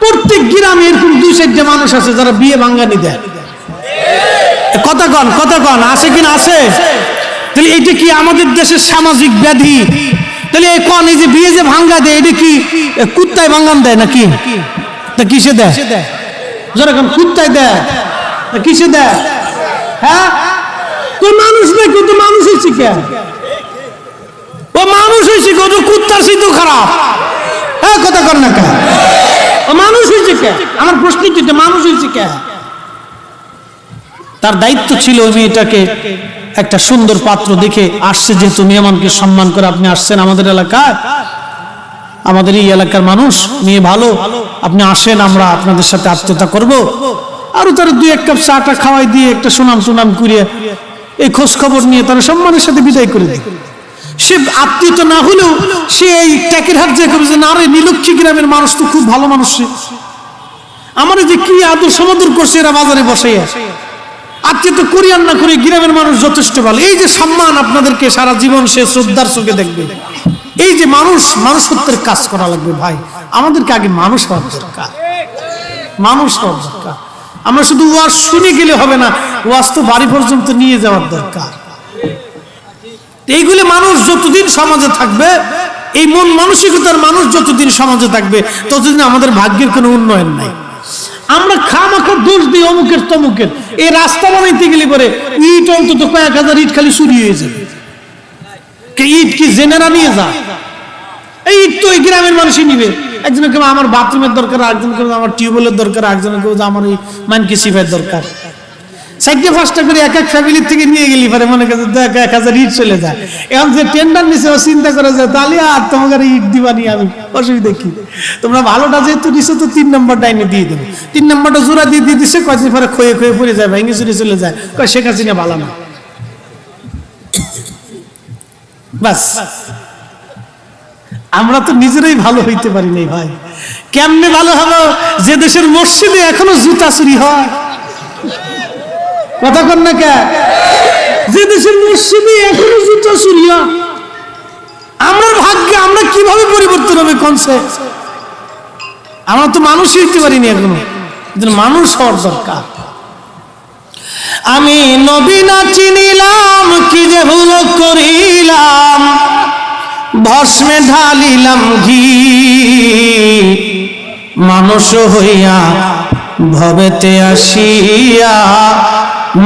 প্রত্যেক গ্রামে এরকম 2-4টা মানুষ আছে যারা বিয়ে ভাঙ্গানি দেয়। কথা কন আছে কিনা? আছে। তাহলে এটা কি আমাদের দেশের সামাজিক ব্যাধি? তাহলে এই কোন, এই যে বিয়ে যে ভাঙ্গা দেয়, এটা কি কুত্তায় ভাঙ্গান দেয় নাকি? তা কিসে দেয়? যারা কোন কুত্তায় দেয় তা কিসে দেয়? হ্যাঁ, তুই মানুষ নাই, কিন্তু মানুষ হয়েছে কে? ও মানুষ হয়েছে কত? কুত্তার সিদ্ধ খারাপ। হ্যাঁ, কথা কর না কে? ও মানুষ হয়েছে কে? আমার প্রশ্ন হচ্ছে মানুষ হয়েছে কে? তার দায়িত্ব ছিল ওই মেয়েটাকে একটা সুন্দর পাত্র দেখে আসছে, যেহেতু মেহমানকে সম্মান করে আপনি আসছেন আমাদের এলাকায়, আমাদের এই এলাকার মানুষ, মেয়ে ভালো, আপনি আসেন, আমরা আপনাদের সাথে আত্মীয়তা করব। আরো তারা 2-1 কাপ চাটা খাওয়াই দিয়ে একটা সুনাম করিয়ে এই খোঁজ খবর নিয়ে তারা সম্মানের সাথে বিদায় করে দেয়। সে আত্মীয়তা না হলেও সে এই টেকেরহাট যে করবে যে, না রে নীলক্ষী গ্রামের মানুষ তো খুব ভালো মানুষ, আমার যে কি আদর সমাদর করছে এরা বাজারে বসে। আত্মীয়তা করি আর না করি, গ্রামের মানুষ যথেষ্ট ভালো। এই যে সম্মান, আপনাদেরকে সারা জীবন সে শ্রদ্ধার চোখে দেখবে। এই যে মানুষত্বের কাজ করা লাগবে ভাই, আমাদেরকে আগে মানুষ হওয়ার দরকার, মানুষ হওয়ার দরকার। আমরা শুধু ওয়াজ শুনে গেলে হবে না, ওয়াজ তো বাড়ি পর্যন্ত নিয়ে যাওয়ার দরকার। এইগুলি মানুষ যতদিন সমাজে থাকবে, এই মন মানসিকতার মানুষ যতদিন সমাজে থাকবে, ততদিন আমাদের ভাগ্যের কোনো উন্নয়ন নাই। আমরা খামাখা দোষ দিই অমুকের তমুকের। এই রাস্তা বানাইতে গেলে পরে ইট অন্তত কয়েক হাজার ইট খালি চুরি হয়ে যাবে। ইট কি জেনারা নিয়ে যা? এই ইট তো এই গ্রামের মানুষই নিবে। একজনে কেউ আমার বাথরুমের দরকার, একজন কেউ আমার টিউবওয়েলের দরকার, একজনে কেউ আমার ওই মানকি সিফের দরকার। 4-5টা করে এক ফ্যামিলির থেকে নিয়ে গেলি পরে মনে করে 1000 ইট চলে যায়। এখন যে টেন্ডার নিছে ও চিন্তা করে যে তাহলে আর তোমাকে ইট দিবানি আমি, অসুবিধা কি? তোমরা ভালোটা যেহেতু নিছো তো 3 নম্বরটা এনে দিয়ে দেবো। 3 নম্বরটা জোড়া দিয়ে দিছে, কয়েকদিন পরে ক্ষয়ে পড়ে যায়, ভেঙে চুরে চলে যায়। কয় শেখ হাসিনা ভালো না। বাস, আমরা তো নিজেরাই ভালো হইতে পারি নাই ভাই। কেমনে ভালো হবো? যে দেশের মসজিদে এখনো জুতা চুরি হয়। কথা কন না কে? যে দেশের মসজিদে এখনো জুতা চুরি হয়, আমরা ভাগ্যে আমরা কিভাবে পরিবর্তন হবে কনসেপ্ট? আমরা তো মানুষ হইতে পারিনি এখনো, মানুষ হওয়ার দরকার। আমি নবী না চিনিলাম, কি যে ভুল করিলাম, ভস্মে ঢালিলাম ঘি, মানুষ হইয়া ভবেতে আসিয়া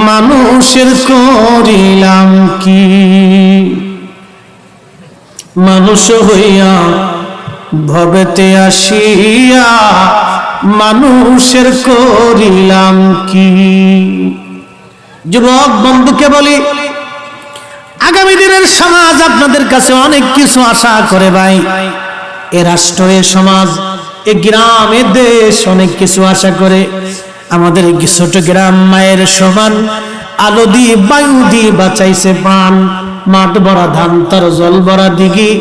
মানুষের করিলাম কি? মানুষ হইয়া ভবেতে আসিয়া মানুষের করিলাম কি? যুবক বন্ধুকে বলি, আগামী দিনের সমাজ আপনাদের কাছে অনেক কিছু আশা করে ভাই। এ রাষ্ট্র, এ সমাজ, এ গ্রাম, এ দেশ অনেক কিছু আশা করে। আমাদের ছোট গ্রাম মায়ের সমান, আলো দিয়ে বায়ু দিয়ে বাঁচাইছে প্রাণ। মাঠ ভরা ধান, তার জল ভরা দিঘি,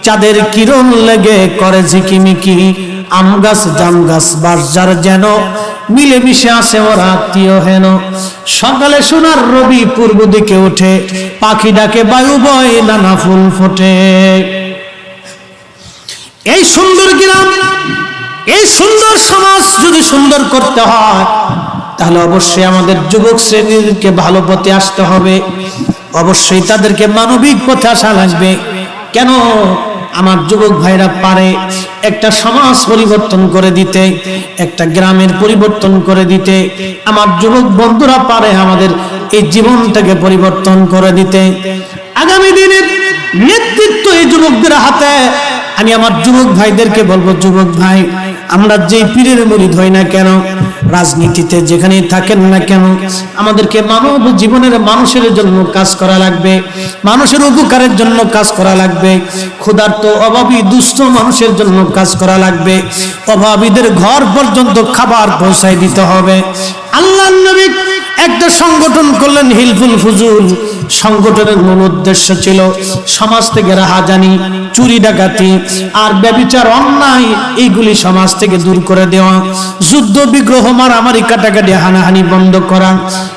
চাঁদের কিরণ লেগে করে ঝিকিমিকি। আম গাছ, জাম গাছ, বাঁশঝার যেন মিলেমিশে আসে ওরা আত্মীয় হেন। সকালে সোনার রবি পূর্ব দিকে ওঠে, পাখি ডাকে, বায়ু বয়, নানা ফুল ফোটে। এই সুন্দর গ্রাম, এই সুন্দর সমাজ যদি সুন্দর করতে হয়, তাহলে অবশ্যই আমাদের যুবক শ্রেণীকে ভালো পথে আসতে হবে। অবশ্যই তাদেরকে মানবিক পথে আসা লাগবে। কেন? আমার যুবক ভাইরা পারে একটা সমাজ পরিবর্তন করে দিতে, একটা গ্রামের পরিবর্তন করে দিতে। আমার যুবক বন্ধুরা পারে আমাদের এই জীবনটাকে পরিবর্তন করে দিতে। আগামী দিনের নেতৃত্ব এই যুবকদের হাতে। আমি আমার যুবক ভাইদেরকে বলবো, যুবক ভাই, আমরা যেই পীরের মুরিদ হই না কেন, রাজনীতিতে যেখানেই থাকেন না কেন, আমাদেরকে মানব জীবনের মানুষের জন্য কাজ করা লাগবে, মানুষের উপকারের জন্য কাজ করা লাগবে, ক্ষুধার্ত অভাবী দুস্থ মানুষের জন্য কাজ করা লাগবে, অভাবীদের ঘর পর্যন্ত খাবার পৌঁছায় দিতে হবে। আল্লাহর নবী একটা সংগঠন করলেন হিলফুল ফুজুল। সংগঠনের মূল উদ্দেশ্য ছিল সমাজ থেকে রাহাজানি, চুরি ডাকাতি আর ব্যভিচার, অন্যায় এইগুলি সমাজ থেকে দূর করে দেওয়া, যুদ্ধ বিগ্রহ, মারামারি, কাটাকাটি, হানাহানি বন্ধ করা।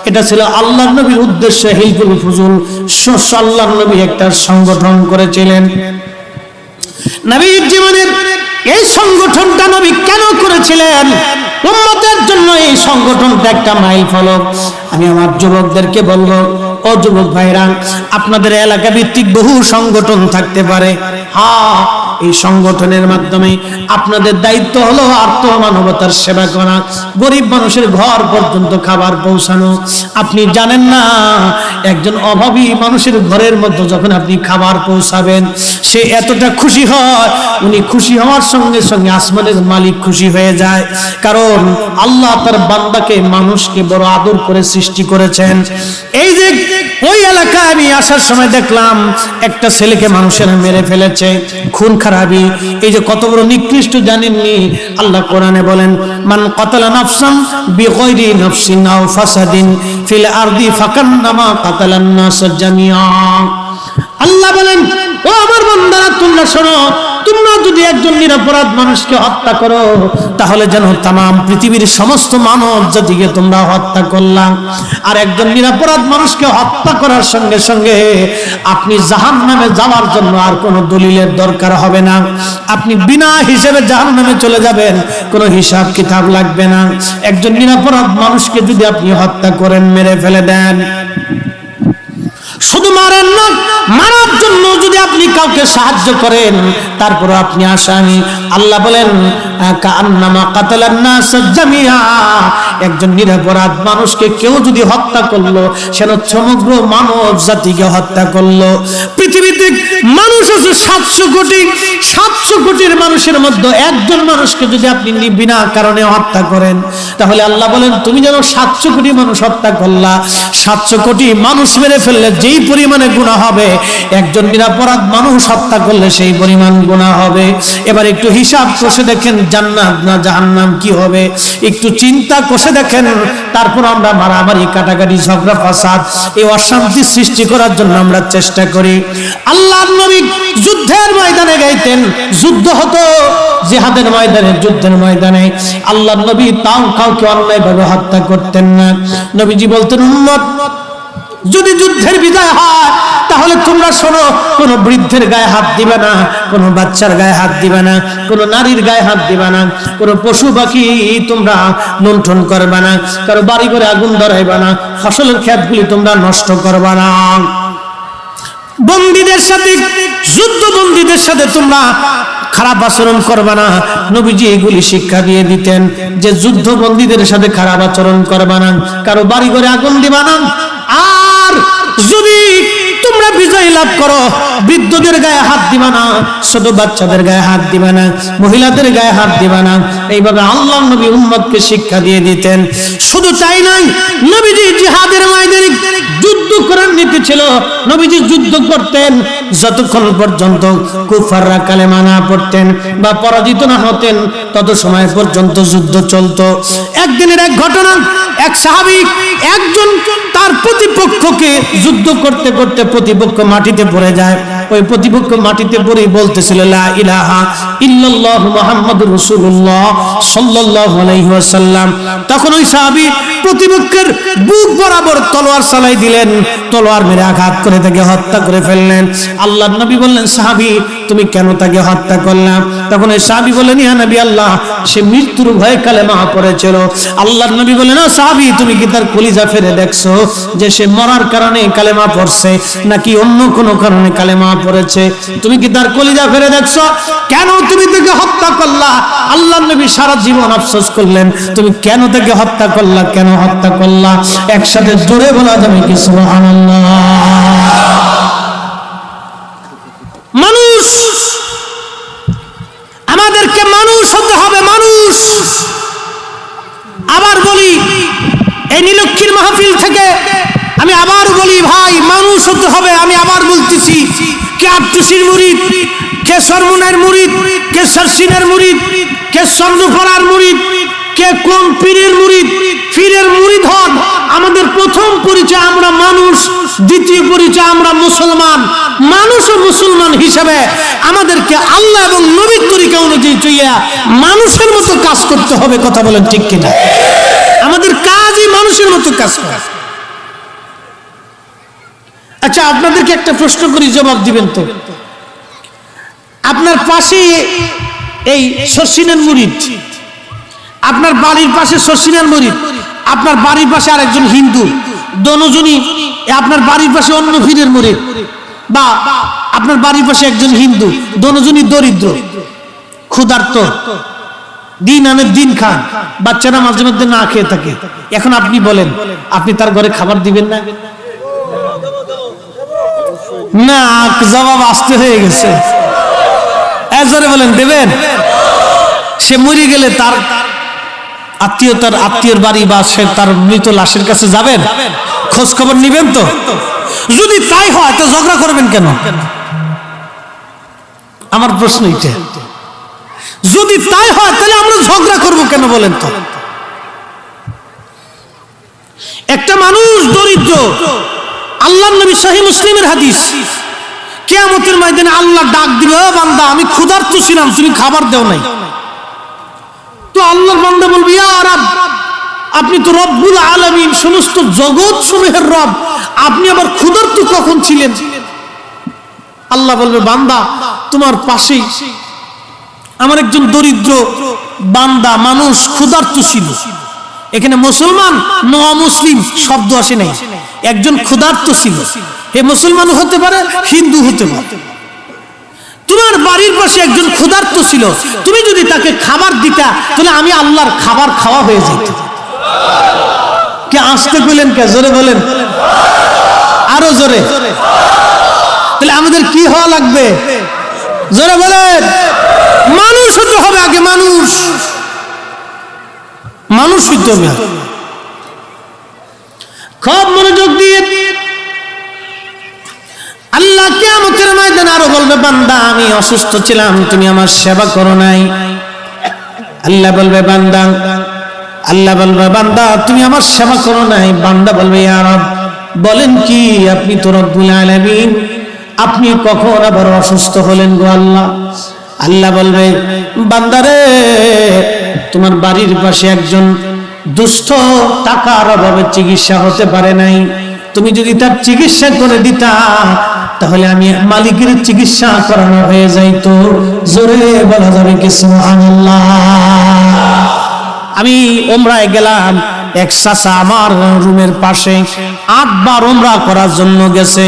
এটা ছিল আল্লাহর নবীর উদ্দেশ্য। হিলফুল ফুজুল আল্লাহর নবী একটা সংগঠন করেছিলেন। নবীর জীবনের এই সংগঠনটা নবী কেন করেছিলেন? উম্মতের জন্য এই সংগঠনটা একটা মাইল ফলক। আমি আমার যুবকদেরকে বলবো, ও যুবক ভাইরা, আপনাদের এলাকা ভিত্তিক বহু সংগঠন থাকতে পারে। হ্যাঁ, এই সংগঠনের মাধ্যমে আপনাদের দায়িত্ব হলো আর্ত মানবতার সেবা করা, গরিব মানুষের ঘর পর্যন্ত খাবার পৌঁছানো। আপনি জানেন না, একজন অভাবী মানুষের ঘরের মধ্যে যখন আপনি খাবার পৌঁছাবেন, সে এতটা খুশি হয়, উনি খুশি হওয়ার সঙ্গে সঙ্গে আসমানের মালিক খুশি হয়ে যায়। কারণ আল্লাহ তার বান্দাকে, মানুষকে বড় আদর করে সৃষ্টি করেছেন। এই যে ওই এলাকায় আমি আসার সময় দেখলাম একটা ছেলেকে মানুষেরা মেরে ফেলেছে, খুন খারাপি। এই যে কত বড় নিকৃষ্ট জানেননি? আল্লাহ কোরআনে বলেন, মান কাতালা নাফসান বিগাইরি নাফসিন আও ফাসাদিন ফিল আরদি ফাকান্নামা কাতালান নাস জামিআ। আল্লাহ বলেন, ও আমার বান্দারা, তোমরা শোনো, তোমরা যদি একজন নিরপরাধ মানুষকে হত্যা করো, তাহলে যেন তামাম পৃথিবীর সমস্ত মানব জাতিকে তোমরা হত্যা করলাম। আর একজন নিরপরাধ মানুষকে হত্যা করার সঙ্গে সঙ্গে আপনি জাহান্নামে যাওয়ার জন্য আর কোনো দলিলের দরকার হবে না। আপনি বিনা হিসেবে জাহান্নামে চলে যাবেন, কোনো হিসাব কিতাব লাগবে না। একজন নিরপরাধ মানুষকে যদি আপনি হত্যা করেন, মেরে ফেলে দেন, শুধু মারেন না, মারার জন্য যদি আপনি কাউকে সাহায্য করেন, তারপর আপনি আসামি। আল্লাহ বলেন, কাআন্নামা কাতালান নাস জামিআ। একজন নিরপরাধ মানুষকে কেউ যদি হত্যা করলো, সেন সমগ্র মানব জাতিকে হত্যা করলো। পৃথিবীতে মানুষ আছে 700 কোটি, 700 কোটির মানুষের মধ্যে একজন মানুষকে যদি আপনি বিনা কারণে হত্যা করেন, তাহলে আল্লাহ বলেন, তুমি যেন 700 কোটি মানুষ হত্যা করলা। 700 কোটি মানুষ মেরে ফেললে যেই পরিমাণে গুনাহ হবে, একজন নিরপরাধ মানুষ হত্যা করলে সেই পরিমাণ গুনাহ হবে। এবার একটু হিসাব কষে দেখেন, জান্নাত না জাহান্নাম কি হবে? একটু চিন্তা কষে দেখেন। তারপর আমরা মারামারি, কাটাকাটি, ঝগড়া, ফাসাদ, এই অশান্তি সৃষ্টি করার জন্য আমরা চেষ্টা করি। আল্লাহর নবী যুদ্ধের ময়দানে গাইতেন, যুদ্ধ হতো জিহাদের ময়দানে, যুদ্ধের ময়দানে আল্লাহর নবী তাও কাউকে অন্যায়ভাবে হত্যা করতেন না। নবীজি বলতেন, উম্মত, যদি যুদ্ধের বিজয় হয়, তাহলে তোমরা শোনো, কোন বৃদ্ধের গায়ে হাত দিবে না, কোন বাচ্চার গায়ে হাত দিবে না, কোন নারীর গায়ে হাত দিবে না, কোন পশু পাখি তোমরা লুণ্ঠন করবে না, কারো বাড়ি ঘরে আগুন ধরাইবে না, ফসলের ক্ষেতগুলি তোমরা নষ্ট করবে না, বন্দীদের সাথে, যুদ্ধ বন্দীদের সাথে তোমরা খারাপ আচরণ করবে না। নবীজি এগুলি শিক্ষা দিয়ে দিতেন যে যুদ্ধ বন্দীদের সাথে খারাপ আচরণ করবে না, কারো বাড়ি ঘরে আগুন দিবে না। আর যদি তোমরা বিজয় লাভ করো, বৃদ্ধদের গায়ে হাত দিবা না, ছোট বাচ্চাদের গায়ে হাত দিবা না, মহিলাদের গায়ে হাত দিবা না। এইভাবে আল্লাহর নবী উম্মতকে শিক্ষা দিয়ে দিতেন। শুধু তাই নয়, নবীজি জিহাদের ময়দানে যুদ্ধ করার নীতি ছিল। নবীজি যুদ্ধ করতেন যতক্ষণ পর্যন্ত কুফাররা কালেমা না পড়তেন বা পরাজিত না হতেন, তত সময় পর্যন্ত যুদ্ধ চলতো। একদিনের এক ঘটনা, এক সাহাবী একজন তার প্রতিপক্ষকে যুদ্ধ করতে করতে প্রতিপক্ষ মাটিতে পড়ে যায়। ওই প্রতিপক্ষ মাটিতে পড়ে বলতেছিল, লা ইলাহা ইল্লাল্লাহ মুহাম্মাদুর রাসূলুল্লাহ সাল্লাল্লাহু আলাইহি ওয়াসাল্লাম। তখন ওই সাহাবী প্রতিপক্ষের বুক বরাবর তলোয়ার চালাই দিলেন, তলোয়ার মেরে আঘাত করে তাকে হত্যা করে ফেললেন। আল্লাহর নবী বললেন, সাহাবী, তুমি কেন তাকে হত্যা করলাম? তখন ওই সাহাবী বললেন, ইয়া নবী আল্লাহ, সে মৃত্যুর ভয়ে কালেমা পড়েছিল। আল্লাহর নবী বললেন, ও সাহাবী, তুমি কি তার কলিজা ফেলে দেখছো যে সে মরার কারণে কালেমা পড়ছে নাকি অন্য কোনো কারণে কালেমা পড়েছে? তুমি কি তার কলিজা ফেলে দেখছো? কেন তুমি তাকে হত্যা করলা? আল্লাহর নবী সারা জীবন আফসোস করলেন, তুমি কেন তাকে হত্যা করলা, কেন হত্যা করলা? একসাথে জোরে বলা যাবে কি সুবহানাল্লাহ? মানুষ, আমাদেরকে মানুষ হতে হবে, মানুষ। আবার বলি, এই নীলক্ষীর মাহফিল থেকে আমি আবার বলি, ভাই মানুষ হতে হবে। আমি আবার বলতেছি, কে আটটুসির মুরিদ, কে সরমুনের মুরিদ, কে সরসিনের মুরিদ, কে চন্দ্রপাড়ার মুরিদ, কে কোন পীরের মুরিদ, পীরের মুরিদ হন। আমাদের প্রথম পরিচয় আমরা মানুষ, দ্বিতীয় পরিচয় আমরা মুসলমান। মানুষ ও মুসলমান হিসেবে আমাদেরকে আল্লাহ এবং নবীর তরিকা অনুযায়ী চইয়া মানুষের মতো কাজ করতে হবে। কথা বলেন ঠিক কিনা? আমাদের কাজই মানুষের মতো কাজ করা। আচ্ছা, আপনাদেরকে একটা প্রশ্ন করি, জবাব দিবেন তো। আপনার পাশে এই শর্ষিনের মুরিদ, আপনার বাড়ির পাশে শর্ষিনের মুরিদ, আপনার বাড়ির পাশে আরেকজন হিন্দু, দোনোজনই আপনার বাড়ির পাশে অন্য পীরের মুরিদ, বা আপনার বাড়ির পাশে একজন হিন্দু, দোনোজনই দরিদ্র, ক্ষুধার্ত, দিন আনে দিন খান, বাচ্চারা মাঝে মধ্যে না খেয়ে থাকে। এখন আপনি বলেন, আপনি তার ঘরে খাবার দিবেন না? না, জবাব আসতে হয়ে গেছে। এজরে বলেন, দেবেন? সে মরে গেলে তার আত্মীয়ের বাড়ি বা সে তার মৃত লাশের কাছে যাবেন, খোঁজ খবর নিবেন তো? যদি তাই হয় তো ঝগড়া করবেন কেন? আমার প্রশ্ন এটা। যদি তাই হয় তাহলে আমরা ঝগড়া করব কেন বলেন তো? একটা মানুষ দরিদ্র, আল্লাহর নবী সহিহ মুসলিমের হাদিস, কিয়ামতের ময়দানে আল্লাহ ডাক দিবে, ও বান্দা আমি ক্ষুধার্ত ছিলাম, তুমি খাবার দাও নাই। তো আল্লাহর বান্দা বলবে, ইয়া রব, আপনি তো রব্বুল আলামিন, সমস্ত জগৎ সমূহের রব, আপনি আবার ক্ষুধার্ত কখন ছিলেন? আল্লাহ বলবে, বান্দা তোমার পাশেই আমার একজন দরিদ্র বান্দা মানুষ ক্ষুধার্ত ছিল। এখানে মুসলমান না অমুসলিম শব্দ আসে নাই, একজন ক্ষুধার্ত ছিল। হে মুসলমান হতে পারে, হিন্দু হতে পারে। তোমার বাড়ির পাশে একজন ক্ষুধার্ত ছিল, তুমি যদি তাকে খাবার দিতা তাহলে আমি আল্লাহর খাবার খাওয়া হয়ে যেত। কে আসতে বলেন? কে জোরে বলেন? আরো জোরে। তাহলে আমাদের কি হওয়া লাগবে? জোরে বলেন। মানুষ হতে হবে আগে, মানুষ মানুষ হইতে হবে। খুব মনোযোগ দিয়ে আল্লাহ কিয়ামতের ময়দানে আরো বলবে, বান্দা আমি অসুস্থ ছিলাম, তুমি আমার সেবা করো নাই। আল্লাহ বলবে, বান্দা, আল্লাহ বলবে, বান্দা তুমি আমার সেবা করো নাই। বান্দা বলবে, ইয়া রব, বলেন কি? আপনি তো রব্বুল আলামিন, আপনি কখন আবার অসুস্থ হলেন গো আল্লাহ? আল্লাহ বলবে, বান্দারে, তোমার বাড়ির পাশে একজন দুস্থ টাকার অভাবে চিকিৎসা হতে পারে নাই, তুমি যদি তার চিকিৎসা করে দিতা তাহলে আমি মালিকের চিকিৎসা করানো হয়ে যাইতো। জোরে বলা যাবে কি সুবহানাল্লাহ? আমি ওমরায় গেলাম, এক চাচা আমার রুমের পাশে 8 বার ওমরা করার জন্য গেছে।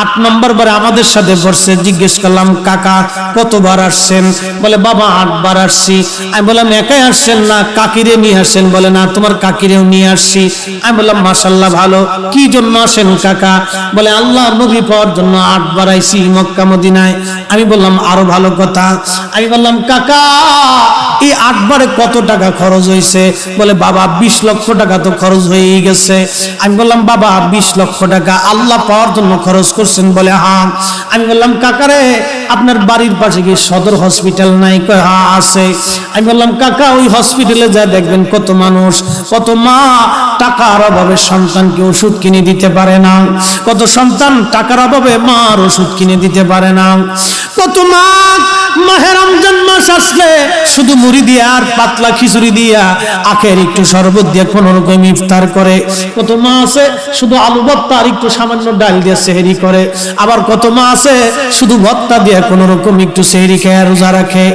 8 নম্বর বারে আমাদের সাথে বসে, জিজ্ঞেস করলাম, কাকা কতবার আসছেন? বলে, বাবা 8 বার আসছি। আমি বললাম, একাই আসছেন না কাকিরে নিয়ে আসছেন? বলে, না, তোমার কাকিরেও নিয়ে আসছি। আমি বললাম, মাশাআল্লাহ, ভালো। কি জন্য আসেন কাকা? বলে, আল্লাহর নবী পাওয়ার জন্য 8 বার আইছি মক্কা মদিনায়। আমি বললাম, আরো ভালো কথা। আমি বললাম, কাকা এই 8 বারে কত টাকা খরচ হয়েছে? বলে, বাবা 20 লক্ষ টাকা তো খরচ হয়ে গেছে। আমি বললাম, বাবা 20 লক্ষ টাকা আল্লাহ পাওয়ার জন্য খরচ করছেন? বলে, হ্যাঁ। আমি বললাম, কাকারে আপনার বাড়ির পাশে কি সদর হসপিটাল নাই? কয়, হ্যাঁ আছে। আমি বললাম, কাকা ওই হসপিটালে যা দেখবেন কত মানুষ, কত মা টাকার অভাবে সন্তানকে ওষুধ কিনে দিতে পারে না, কত সন্তান টাকার অভাবে মার ওষুধ কিনে দিতে পারে না, কত মা মাহে রমজান মাস আসলে শুধু মুড়ি দিয়া আর পাতলা খিচুড়ি দিয়া আখের একটু শরবত দিয়ে কোন রকম ইফতার করে, কত মা আছে শুধু আলু ভর্তা আর একটু সামান্য ডাল দিয়ে সেহরি করে, আবার কত মা আছে শুধু ভর্তা দিয়ে কোন রকম একটু সেহরি খেয়ে রোজা রাখে।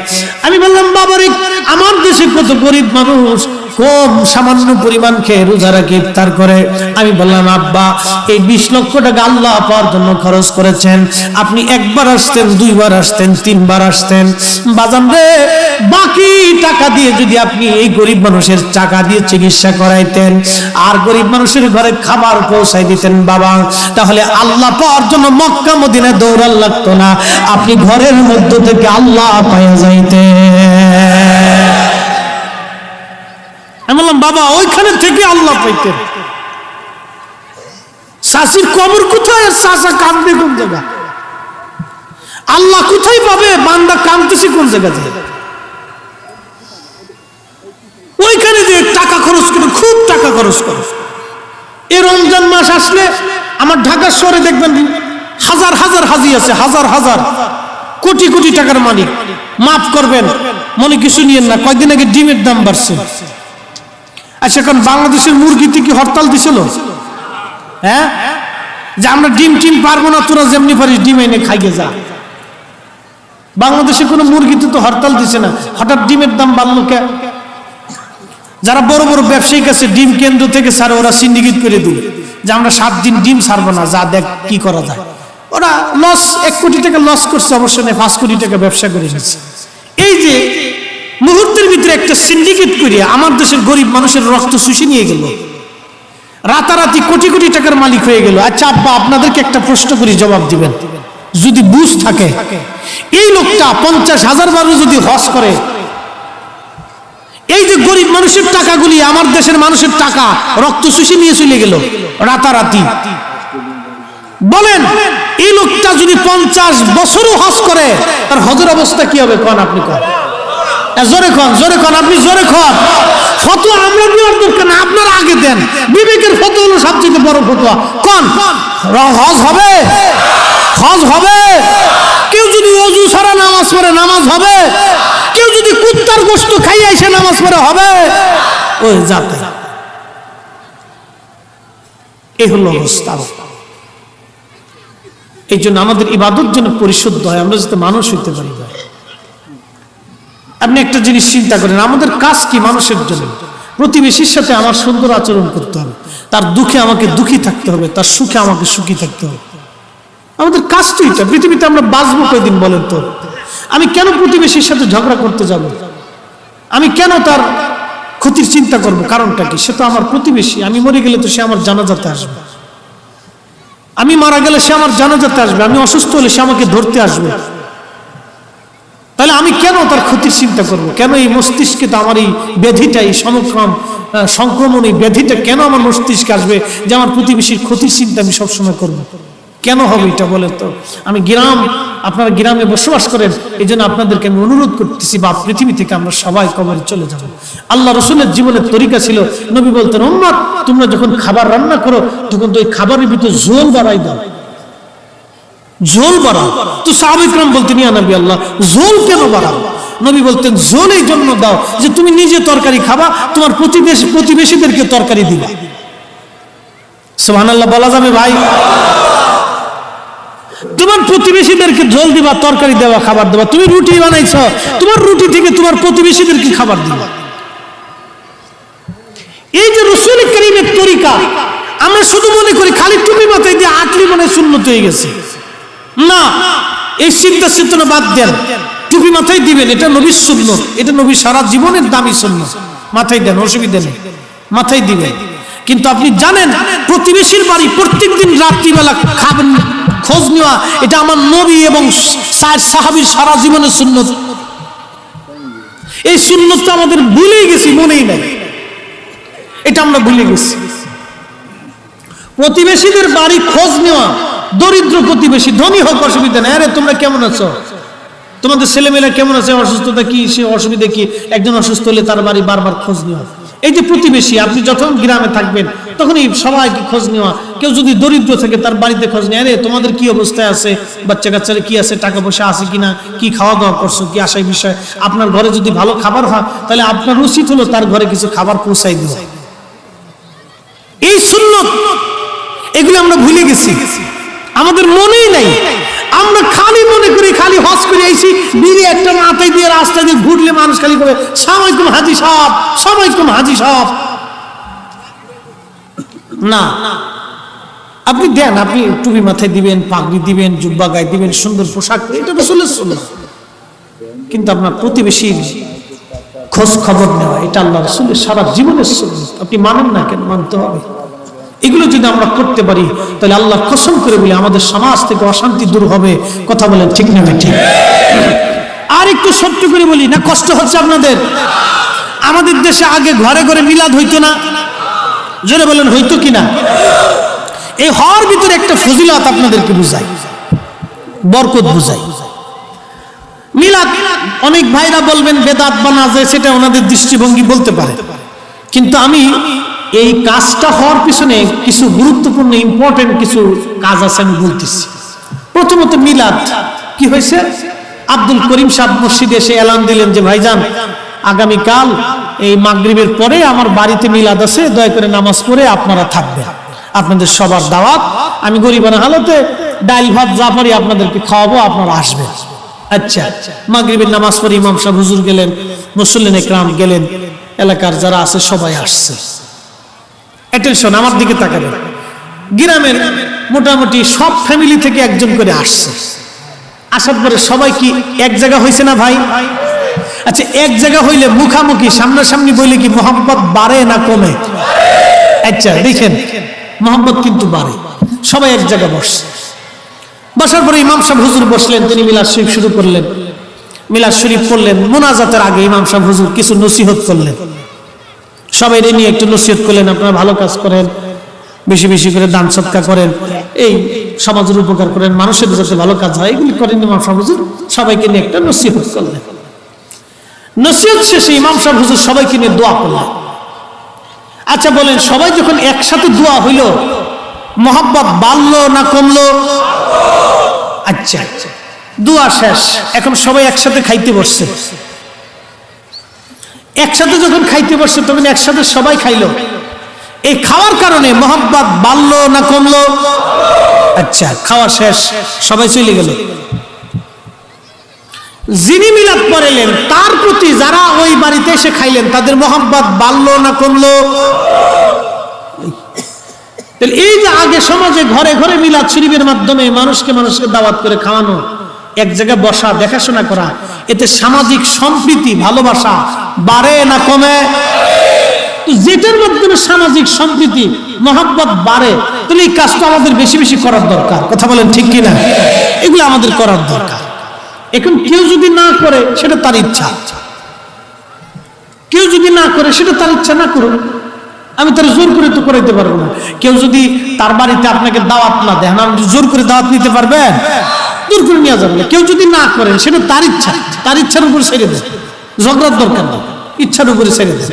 আমি বললাম, বাবারে আমার দেশে কত গরিব মানুষ কম সামান্য পরিমাণ খেয়ে রোজা রাখে ইফতার করে। আমি বললাম, আব্বা এই 20 লক্ষ টাকা আল্লাহ পাওয়ার জন্য খরচ করেছেন, আপনি একবার আসতেন, 2 বার আসতেন, 3 বার আসতেন, বাজান রে বাকি টাকা দিয়ে যদি আপনি এই গরিব মানুষের টাকা দিয়ে চিকিৎসা করাইতেন আর গরিব মানুষের ঘরে খাবার পৌঁছাই দিতেন বাবা, তাহলে আল্লাহ পাওয়ার জন্য মক্কা মদিনায় দৌড়ান লাগতো না, আপনি ঘরের মধ্য থেকে আল্লাহ পাওয়া যাইতেন। আমি বললাম বাবা ওইখানে থেকে আল্লাহ পাইতেন। শাশির কবর কোথায়? শাশা কাঁদবে কোন জায়গা? আল্লাহ কোথায় পাবে? বান্দা কাঁদতেছে কোন জায়গাতে? ওইখানে যে টাকা খরচ করে, খুব টাকা খরচ করে। এই রমজান মাস আসলে আমার ঢাকা শহরে দেখবেন হাজার হাজার হাজি আছে, হাজার হাজার, কোটি কোটি টাকার মালিক। মাফ করবেন, মনে কিছু নিয়েন না, কয়েকদিন আগে ডিমের দাম বাড়ছে। আচ্ছা, এখন বাংলাদেশের মুরগিতে কি হরতাল দিছিল? হ্যাঁ, যে আমরা ডিম টিম পারবো না, তোরা যেমনি পারিস ডিম এনে খাইয়ে যা। বাংলাদেশে কোনো মুরগিতে তো হরতাল দিছে না, হঠাৎ ডিমের দাম বাড়লো কে? যারা বড় বড় ব্যবসায়িক আছে ডিম কেন্দ্র থেকে ছাড়ে, ওরা সিন্ডিকেট করে দিল যে আমরা 7 দিন ডিম ছাড়বো না, যা দেখ কি করা যায়। ওরা লস, 1 কোটি টাকা লস করছে, অবশ্য নেই, 5 কোটি টাকা ব্যবসা করে নিচ্ছে। এই যে মুহূর্তের ভিতরে একটা সিন্ডিকেট করে আমার দেশের গরিব মানুষের রক্ত শুষে নিয়ে গেল, রাতারাতি কোটি কোটি টাকার মালিক হয়ে গেল। আচ্ছা আব্বা, আপনাদেরকে একটা প্রশ্ন করি, জবাব দিবেন যদি বুঝ থাকে। এই লোকটা 50,000 বার যদি হজ করে, এই যে গরিব মানুষের টাকাগুলি, আমার দেশের মানুষের টাকা রক্ত শুষে নিয়ে চলে গেল রাতারাতি, বলেন এই লোকটা যদি 50 বছরও হজ করে, তার হজের অবস্থা কি হবে? কোন আপনি কোন, জোরে কোন, জোরে কোন, আপনি জোরে কোন। ফতোয়া আমরা দেওয়ার দরকার না, আপনারা আগে দেন। বিবেকের ফতোয়া হলো সবচেয়ে বড় ফতোয়া। কোন হজ হবে? হজ হবে। কেউ যদি ওযু ছাড়া নামাজ পড়ে, নামাজ হবে। কেউ যদি কুত্তার গোশত খাইয়া এসে নামাজ পড়ে, হবে। ওই যাতে, এই হলো অবস্থা। এই জন্য আমাদের ইবাদত যেন পরিশুদ্ধ হয়, আমরা যাতে মানুষ হইতে পারি। আপনি একটা জিনিস চিন্তা করেন, আমাদের কাজ কি মানুষের জন্য? প্রতিবেশীর সাথে আমার সুন্দর আচরণ করতে হবে, তার দুঃখে আমাকে দুঃখী থাকতে হবে, তার সুখে আমাকে সুখী থাকতে হবে। আমাদের কাজ তো এটা। পৃথিবীতে আমরা বাঁচবো কয়দিন বলেন তো? আমি কেন প্রতিবেশীর সাথে ঝগড়া করতে যাব? আমি কেন তার ক্ষতির চিন্তা করব? কারণটা কি? সে তো আমার প্রতিবেশী। আমি মরে গেলে তো সে আমার জানাজাতে আসবে, আমি মারা গেলে সে আমার জানাজাতে আসবে, আমি অসুস্থ হলে সে আমাকে ধরতে আসবে। তাহলে আমি কেন তার ক্ষতির চিন্তা করব? কেন এই মস্তিষ্কে তো আমার এই ব্যাধিটা, এই সংক্রমণ, এই ব্যাধিটা কেন আমার মস্তিষ্কে আসবে যে আমার প্রতিবেশীর ক্ষতির চিন্তা আমি সবসময় করব? কেন হবে এটা বলেন তো? আমি গ্রাম, আপনারা গ্রামে বসবাস করেন, এই জন্য আপনাদেরকে আমি অনুরোধ করতেছি, বা পৃথিবী থেকে আমরা সবাই কবরে চলে যাব। আল্লাহ রসুলের জীবনের তরিকা ছিল, নবী বলতেন, উম্মত তোমরা যখন খাবার রান্না করো, তখন তো ওই খাবারের ভিতরে ঝোল বাড়াই দাও, ঝোল বাড়াও। তো সাহাবায়ে কেরাম বলতেন, ইয়া নবী আল্লাহ, ঝোল কেন বাড়াও? নবী বলতেন, ঝোল এই জন্য দাও যে তুমি নিজে তরকারি খাবা, তোমার প্রতিবেশীদেরকে তরকারি দিবা। সুবহানাল্লাহ বলা যাবে ভাই? তোমার প্রতিবেশীদেরকে ঝোল দিবা, তরকারি দেওয়া, খাবার দেওয়া। তুমি রুটি বানাইছো, তোমার রুটি থেকে তোমার প্রতিবেশীদেরকে খাবার দিবা। এই যে রাসূল কারীমের তরিকা, আমরা শুধু মনে করি খালি টুপি মাথায় দিয়ে আটলি মনে সুন্নত হয়ে গেছে। না, এই চিন্তা চেতনা বাদ দেন। টুপি মাথায় দিবেন, এটা নবীর সুন্নত, এটা নবী সারা জীবনের দামি সুন্নত। মাথায় দেন, অসুবিধা নেই, মাথায় দিবেন। কিন্তু আপনি জানেন, প্রতিবেশীর বাড়ি প্রত্যেকদিন রাত্রিবেলা খাবেন, খোঁজ নেওয়া, এটা আমার নবী এবং সাহাবীর সারা জীবনের সুন্নত। এই সুন্নতটা আমাদের ভুলেই গেছি, মনেই নাই, এটা আমরা ভুলে গেছি। প্রতিবেশীদের বাড়ি খোঁজ নেওয়া, দরিদ্র প্রতিবেশী, ধনী হোক অসুবিধা নেই, আরে তোমরা কেমন আছো, তোমাদের ছেলেমেয়েরা কেমন আছে, অসুস্থতা কি, সে অসুবিধা কি, একজন অসুস্থ হলে তার বাড়ি বারবার খোঁজ নেওয়া। এই যে প্রতিবেশী, আপনি যখন গ্রামে থাকবেন তখনই সবাইকে খোঁজ নেওয়া। কেউ যদি দরিদ্র থাকে তার বাড়িতে খোঁজ নেওয়া, আরে তোমাদের কি অবস্থায় আছে, বাচ্চা কাচ্চারা কি আছে, টাকা পয়সা আছে কিনা, কি খাওয়া দাওয়া করছো, কি আশায় বিষয়। আপনার ঘরে যদি ভালো খাবার হয়, তাহলে আপনার উচিত হলো তার ঘরে কিছু খাবার পৌঁছাই দেওয়া। এই সুন্নত, এগুলো আমরা ভুলে গেছি, আমাদের মনেই নাই। আমরা খালি মনে করি খালি হজ করে আইছি, বিড়ি একটা মাথায় দিয়ে রাস্তা দিয়ে ঘুরলে মানুষ খালি করে সালামালাইকুম হাজি সাহেব, সালামালাইকুম হাজি সাহেব। না, আপনি দেন, আপনি টুপি মাথায় দিবেন, পাগড়ি দিবেন, জুব্বা গায়ে দিবেন, সুন্দর পোশাক, এটা রাসূলের সুন্নাহ। কিন্তু আপনার প্রতিবেশীর খোঁজ খবর নেওয়া, এটা আল্লাহ রাসূলের সারা জীবনের সুন্নাহ। আপনি মানেন না কেন? মানতে হবে। এগুলো যদি আমরা করতে পারি, তাহলে আল্লাহ কসম করে বলি আমাদের সমাজ থেকে অশান্তি দূর হবে। কথা বলেন ঠিক না ঠিক? আর একটু ছোট্ট করে বলি, না কষ্ট হচ্ছে আপনাদের? আমাদের দেশে আগে ঘরে ঘরে মিলাদ হইতো না? জোরে বলেন হইতো কিনা? এই হওয়ার ভিতরে একটা ফজিলত আপনাদেরকে বুঝাই, বরকত বুঝাই। মিলাদ অনেক ভাইরা বলবেন বেদাত বা না যায়, সেটা ওনাদের দৃষ্টিভঙ্গি বলতে পারে, কিন্তু আমি এই কাজটা হওয়ার পিছনে কিছু গুরুত্বপূর্ণ ইম্পর্টেন্ট কিছু কাজ আছে আমি বলতেছি। প্রথমত মিলাদ কি হয়েছে, আব্দুল করিম সাহেব মসজিদে এসে এলান দিলেন যে ভাইজান আগামীকাল এই মাগরিবের পরে আমার বাড়িতে মিলাদ আছে, দয়া করে নামাজ পড়ে আপনারা থাকবেন, আপনাদের সবার দাওয়াত, আমি গরিবানা হালতে ডাল ভাত যা পারি আপনাদেরকে খাওয়াবো, আপনারা আসবেন। আচ্ছা, মাগরিবের নামাজ পড়ে ইমাম সাহেব হুজুর গেলেন, মুসল্লিন ইকরাম গেলেন, এলাকার যারা আছে সবাই আসছে। অ্যাটেনশন, আমার দিকে তাকাবেন। গ্রামের মোটামুটি সব ফ্যামিলি থেকে একজন করে আসছে। আসার পরে সবাই কি এক জায়গা হয়েছে না ভাই? আচ্ছা, এক জায়গা হইলে মুখামুখি সামনাসামনি বইলে কি মোহাম্মত বাড়ে না কমে? আচ্ছা দেখেন, মোহাম্মত কিন্তু বাড়ে। সবাই এক জায়গা বসছে। বসার পরে ইমাম সাহেব হুজুর বসলেন, তিনি মিলাদ শরীফ শুরু করলেন। মিলাদ শরীফ পড়লেন। মোনাজাতের আগে ইমাম সাহেব হুজুর কিছু নসিহত করলেন, সবাই নিয়ে একটু নসিহত করলেন, আপনারা ভালো কাজ করেন, বেশি বেশি করে দান সদকা করেন, এই সমাজের উপকার করেন, মানুষের যাতে ভালো কাজ হয় এগুলি করেন। ইমাম সাহেব হুজুর সবাইকে নিয়ে একটা নসিহত করলেন। নসিহত শেষে ইমাম সাহেব হুজুর সবাইকে নিয়ে দোয়া করলেন। আচ্ছা বলেন, সবাই যখন একসাথে দোয়া হইল, মোহাব্বত বাড়লো না কমলো? আচ্ছা, দোয়া শেষ, এখন সবাই একসাথে খাইতে বসছে। একসাথে যখন খাইতে বসছে তখন একসাথে সবাই খাইলো। এই খাওয়ার কারণে মোহাব্বত বাড়লো না কমলো? আচ্ছা, খাওয়া শেষ, সবাই চলে গেল। যিনি মিলাদ পড়ালেন তার প্রতি যারা ওই বাড়িতে এসে খাইলেন তাদের মোহাব্বত বাড়লো না কমলো? এই যে আগে সমাজে ঘরে ঘরে মিলাদ শরীফের মাধ্যমে মানুষকে দাওয়াত করে খাওয়ানো, এক জায়গায় বসা, দেখাশোনা করা, এতে সামাজিক সম্প্রীতি ভালোবাসা বাড়ে না কমে? যেটার মাধ্যমে সামাজিক সম্প্রীতি মহব্বত বাড়ে, তাহলে এই কাজটা আমাদের বেশি বেশি করার দরকার। কথা বলেন ঠিক কিনা? এগুলো আমাদের করার দরকার। এখন কেউ যদি না করে সেটা তার ইচ্ছা, কেউ যদি না করে সেটা তার ইচ্ছা, না করুন, আমি তার জোর করে তো করাইতে পারবো না। কেউ যদি তার বাড়িতে আপনাকে দাওয়াত না দেন, আপনি জোর করে দাওয়াত নিতে পারবেন? জোর করে নেওয়া যাবে না। কেউ যদি না করেন সেটা তার ইচ্ছা, তার ইচ্ছার উপর ছেড়ে দেন, ঝগড়ার দরকার নেই, ইচ্ছার উপরে ছেড়ে দেন।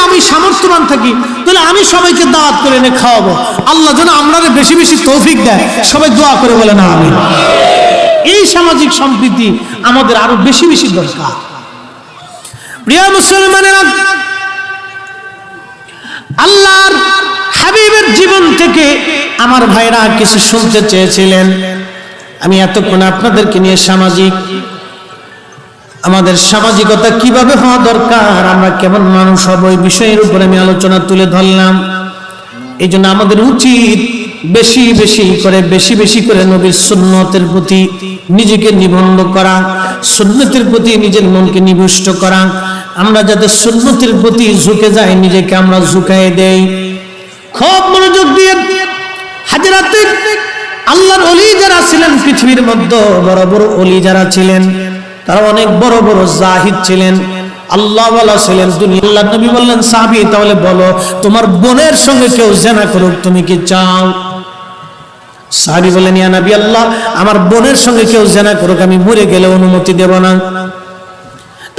আমি সামর্থ্যবান থাকি তাহলে আমি সবাইকে দাওয়াত করে এনে খাওয়াবো। আল্লাহ যেন আমরা বেশি বেশি তৌফিক দেয়, সবাই দোয়া করে বলে না আমিন। এই সামাজিক সম্প্রীতি আমাদের আরো বেশি বেশি দরকার। প্রিয় মুসলমানেরা, আল্লাহর হাবিবের জীবন থেকে আমার ভাইরা কিছু শুনতে চেয়েছিলেন। আমি এতক্ষণ আপনাদেরকে নিয়ে আমাদের সামাজিকতা কিভাবে হওয়া দরকার, আমরা কেমন মানুষ হব, এই বিষয়ের উপরে আমি আলোচনা তুলে ধরলাম। এই জন্য আমাদের উচিত বেশি বেশি করে নবীর সুন্নতের প্রতি নিজেকে নিবন্ধ করা, সুন্নতের প্রতি নিজের মনকে নিবিষ্ট করা। আমরা যাতে সুন্নতের প্রতি ঝুঁকে যাই, নিজেকে আমরা ঝুঁকাই দেই। খুব মনোযোগ দিয়ে হাজরাতে আল্লাহর ওলি যারা ছিলেন, পৃথিবীর মধ্যে বড় বড় ওলি যারা ছিলেন, তারা অনেক বড় বড় জাহিদ ছিলেন, আল্লাহ ওয়ালা ছিলেন। দুনিয়া আল্লাহ নবী বললেন, সাহাবী তাহলে বলো তোমার বোনের সঙ্গে কেউ জিনা করুক, তুমি কি চাও? সাহাবী বলেন, ইয়া নবী আল্লাহ, আমার বোনের সঙ্গে কেউ জিনা করুক, আমি মরে গেলে অনুমতি দেব না।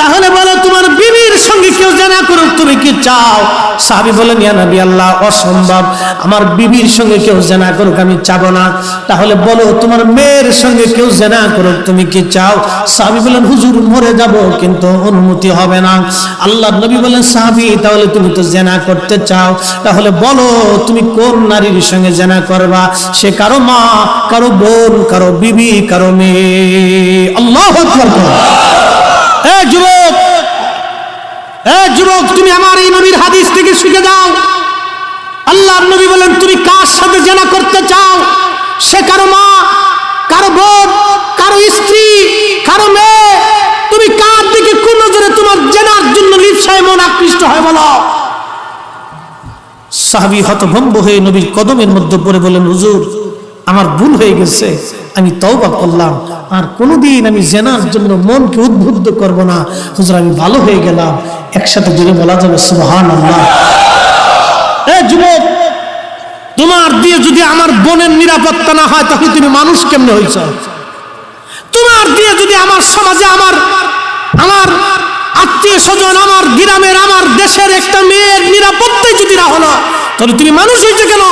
তাহলে বলো তোমার বিবির সঙ্গে কেউ জিনা করুক, তুমি কি চাও? সাহাবী বলেন, ইয়া নবী আল্লাহ, অসম্ভব, আমার বিবির সঙ্গে কেউ জিনা করুক, আমি চাবো না। তাহলে বলো তোমার মেয়ের সঙ্গে কেউ জিনা করুক, তুমি কি চাও? সাহাবী বলেন, হুজুর মরে যাব কিন্তু অনুমতি হবে না। আল্লাহর নবী বলেন, সাহাবী তাহলে তুমি তো জিনা করতে চাও, তাহলে বলো তুমি কোন নারীর সঙ্গে জিনা করবা? সে কারো মা, কারো বোন, কারো বিবি, কারো মেয়ে। আল্লাহু আকবার। যুবক, তুমি আমার এই নবীর হাদিস থেকে শিখে যাও। আল্লাহর নবী বলেন, তুমি কার সাথে জিনা করতে চাও? সে কারো মা, কারো বোন, কারো স্ত্রী, কারো মেয়ে। তুমি কার দিকে কোন নজরে তোমার জিনার জন্য লিপ্সায় মন আকৃষ্ট হয় বলো? সাহাবী হতভম্ব হয়ে নবীর কদমের মধ্যে পড়ে বলেন, হুজুর আমার ভুল হয়ে গেছে, আমি তওবা করলাম, আর কোনোদিন আমি জেনার জন্য মনকে উদ্বুদ্ধ করব না, হুজুর আমি ভালো হয়ে গেলাম। একসাথে জুড়ে বলা যাবে সুবহানাল্লাহ। যুবক, তোমার দিয়ে যদি আমার বোনের নিরাপত্তা না হয় তাহলে তুমি মানুষ কেমনে হইছ? তোমার দিয়ে যদি আমার সমাজে আমার আত্মীয় স্বজন, আমার গ্রামের, আমার দেশের একটা মেয়ের নিরাপত্তাই যদি না হলো, তাহলে তুমি মানুষ হইছো কেন?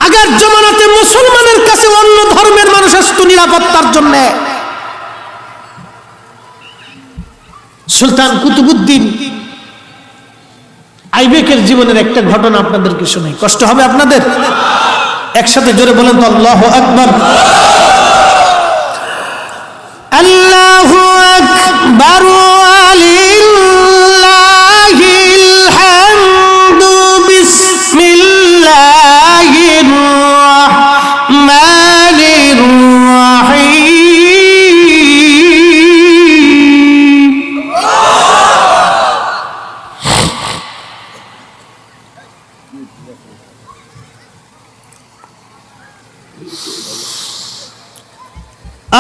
আগের জমানাতে মুসলমানের কাছে অন্য ধর্মের মানুষ আসতো নিরাপত্তার জন্য। সুলতান কুতুবউদ্দিন আইবেকের জীবনের একটা ঘটনা আপনাদেরকে শোনাই, কষ্ট হবে আপনাদের। একসাথে জোরে বলেন তো আল্লাহু আকবার। আল্লাহু আকবার ওয়ালিল্লাহিল হামদু বিসমিল্লাহির রাহমানির রাহিম।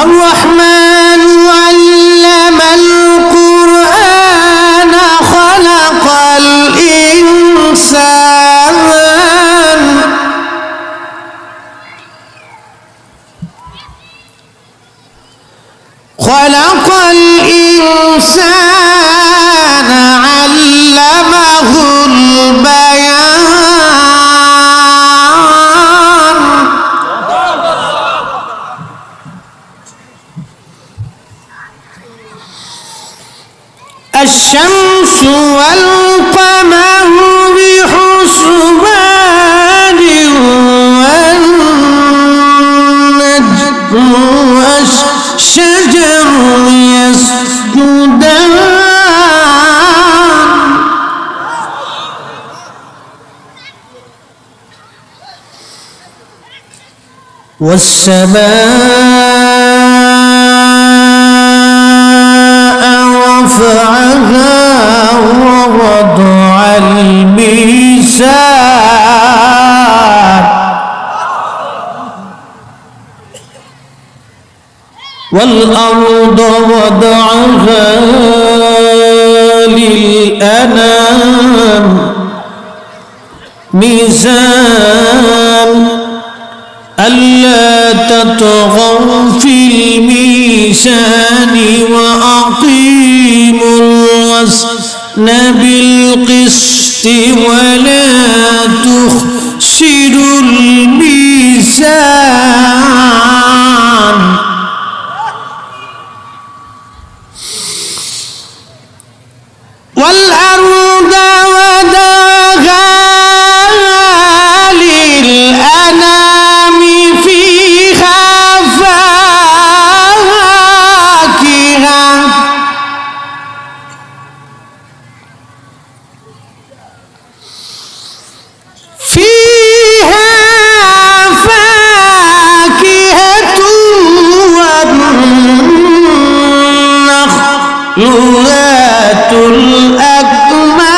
الرحمن علم القرآن خلق الإنسان علمه البيان الشمس والقمر بحسبان والنجم والشجر يسجدان والسماء رفعها ووضع الميزان والأرض وضعها للأنام ميزان ألا تطغوا في الميزان وأقيموا الوزن بالقسط ولا تخسروا الميزان والأرض وضعها للأنام فيها فاكهة والنخل ذات الأكمام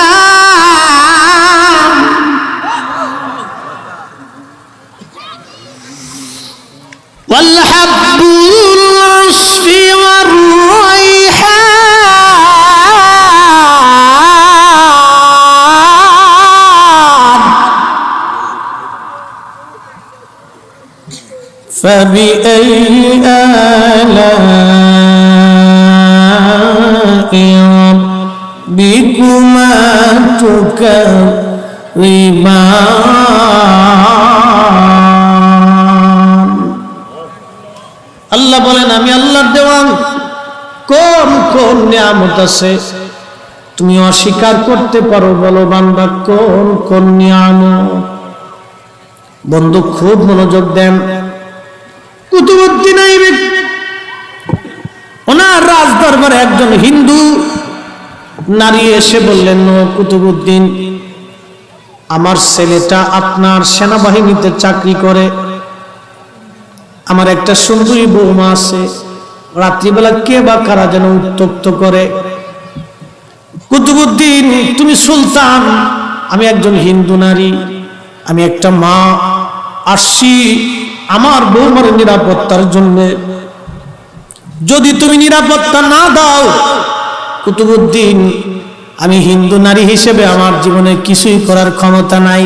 والحب ذو العصف والريحان فبأي آلاء ربكما تكذبان আল্লাহ বলেন, আমি আল্লাহর দেওয়ান কোন কোন নিয়ামত আছে তুমি অস্বীকার করতে পারো? বলো বান্দা, কোন কোন নিয়ামত? বন্ধু খুব মনোযোগ দেন। কুতুবউদ্দিন আইবেক ওনার রাজ দরবারে একজন হিন্দু নারী এসে বললেন, ও কুতুবউদ্দিন, আমার ছেলেটা আপনার সেনাবাহিনীতে চাকরি করে, আমার একটা সুন্দরী বৌমা আছে, রাত্রিবেলা কে বা কারা যেন উত্তপ্ত করে। কুতুবউদ্দিন, তুমি সুলতান, আমি একজন হিন্দু নারী, আমি একটা মা আসছি আমার বৌমার নিরাপত্তার জন্য, যদি তুমি নিরাপত্তা না দাও কুতুবউদ্দিন, আমি হিন্দু নারী হিসেবে আমার জীবনে কিছুই করার ক্ষমতা নাই।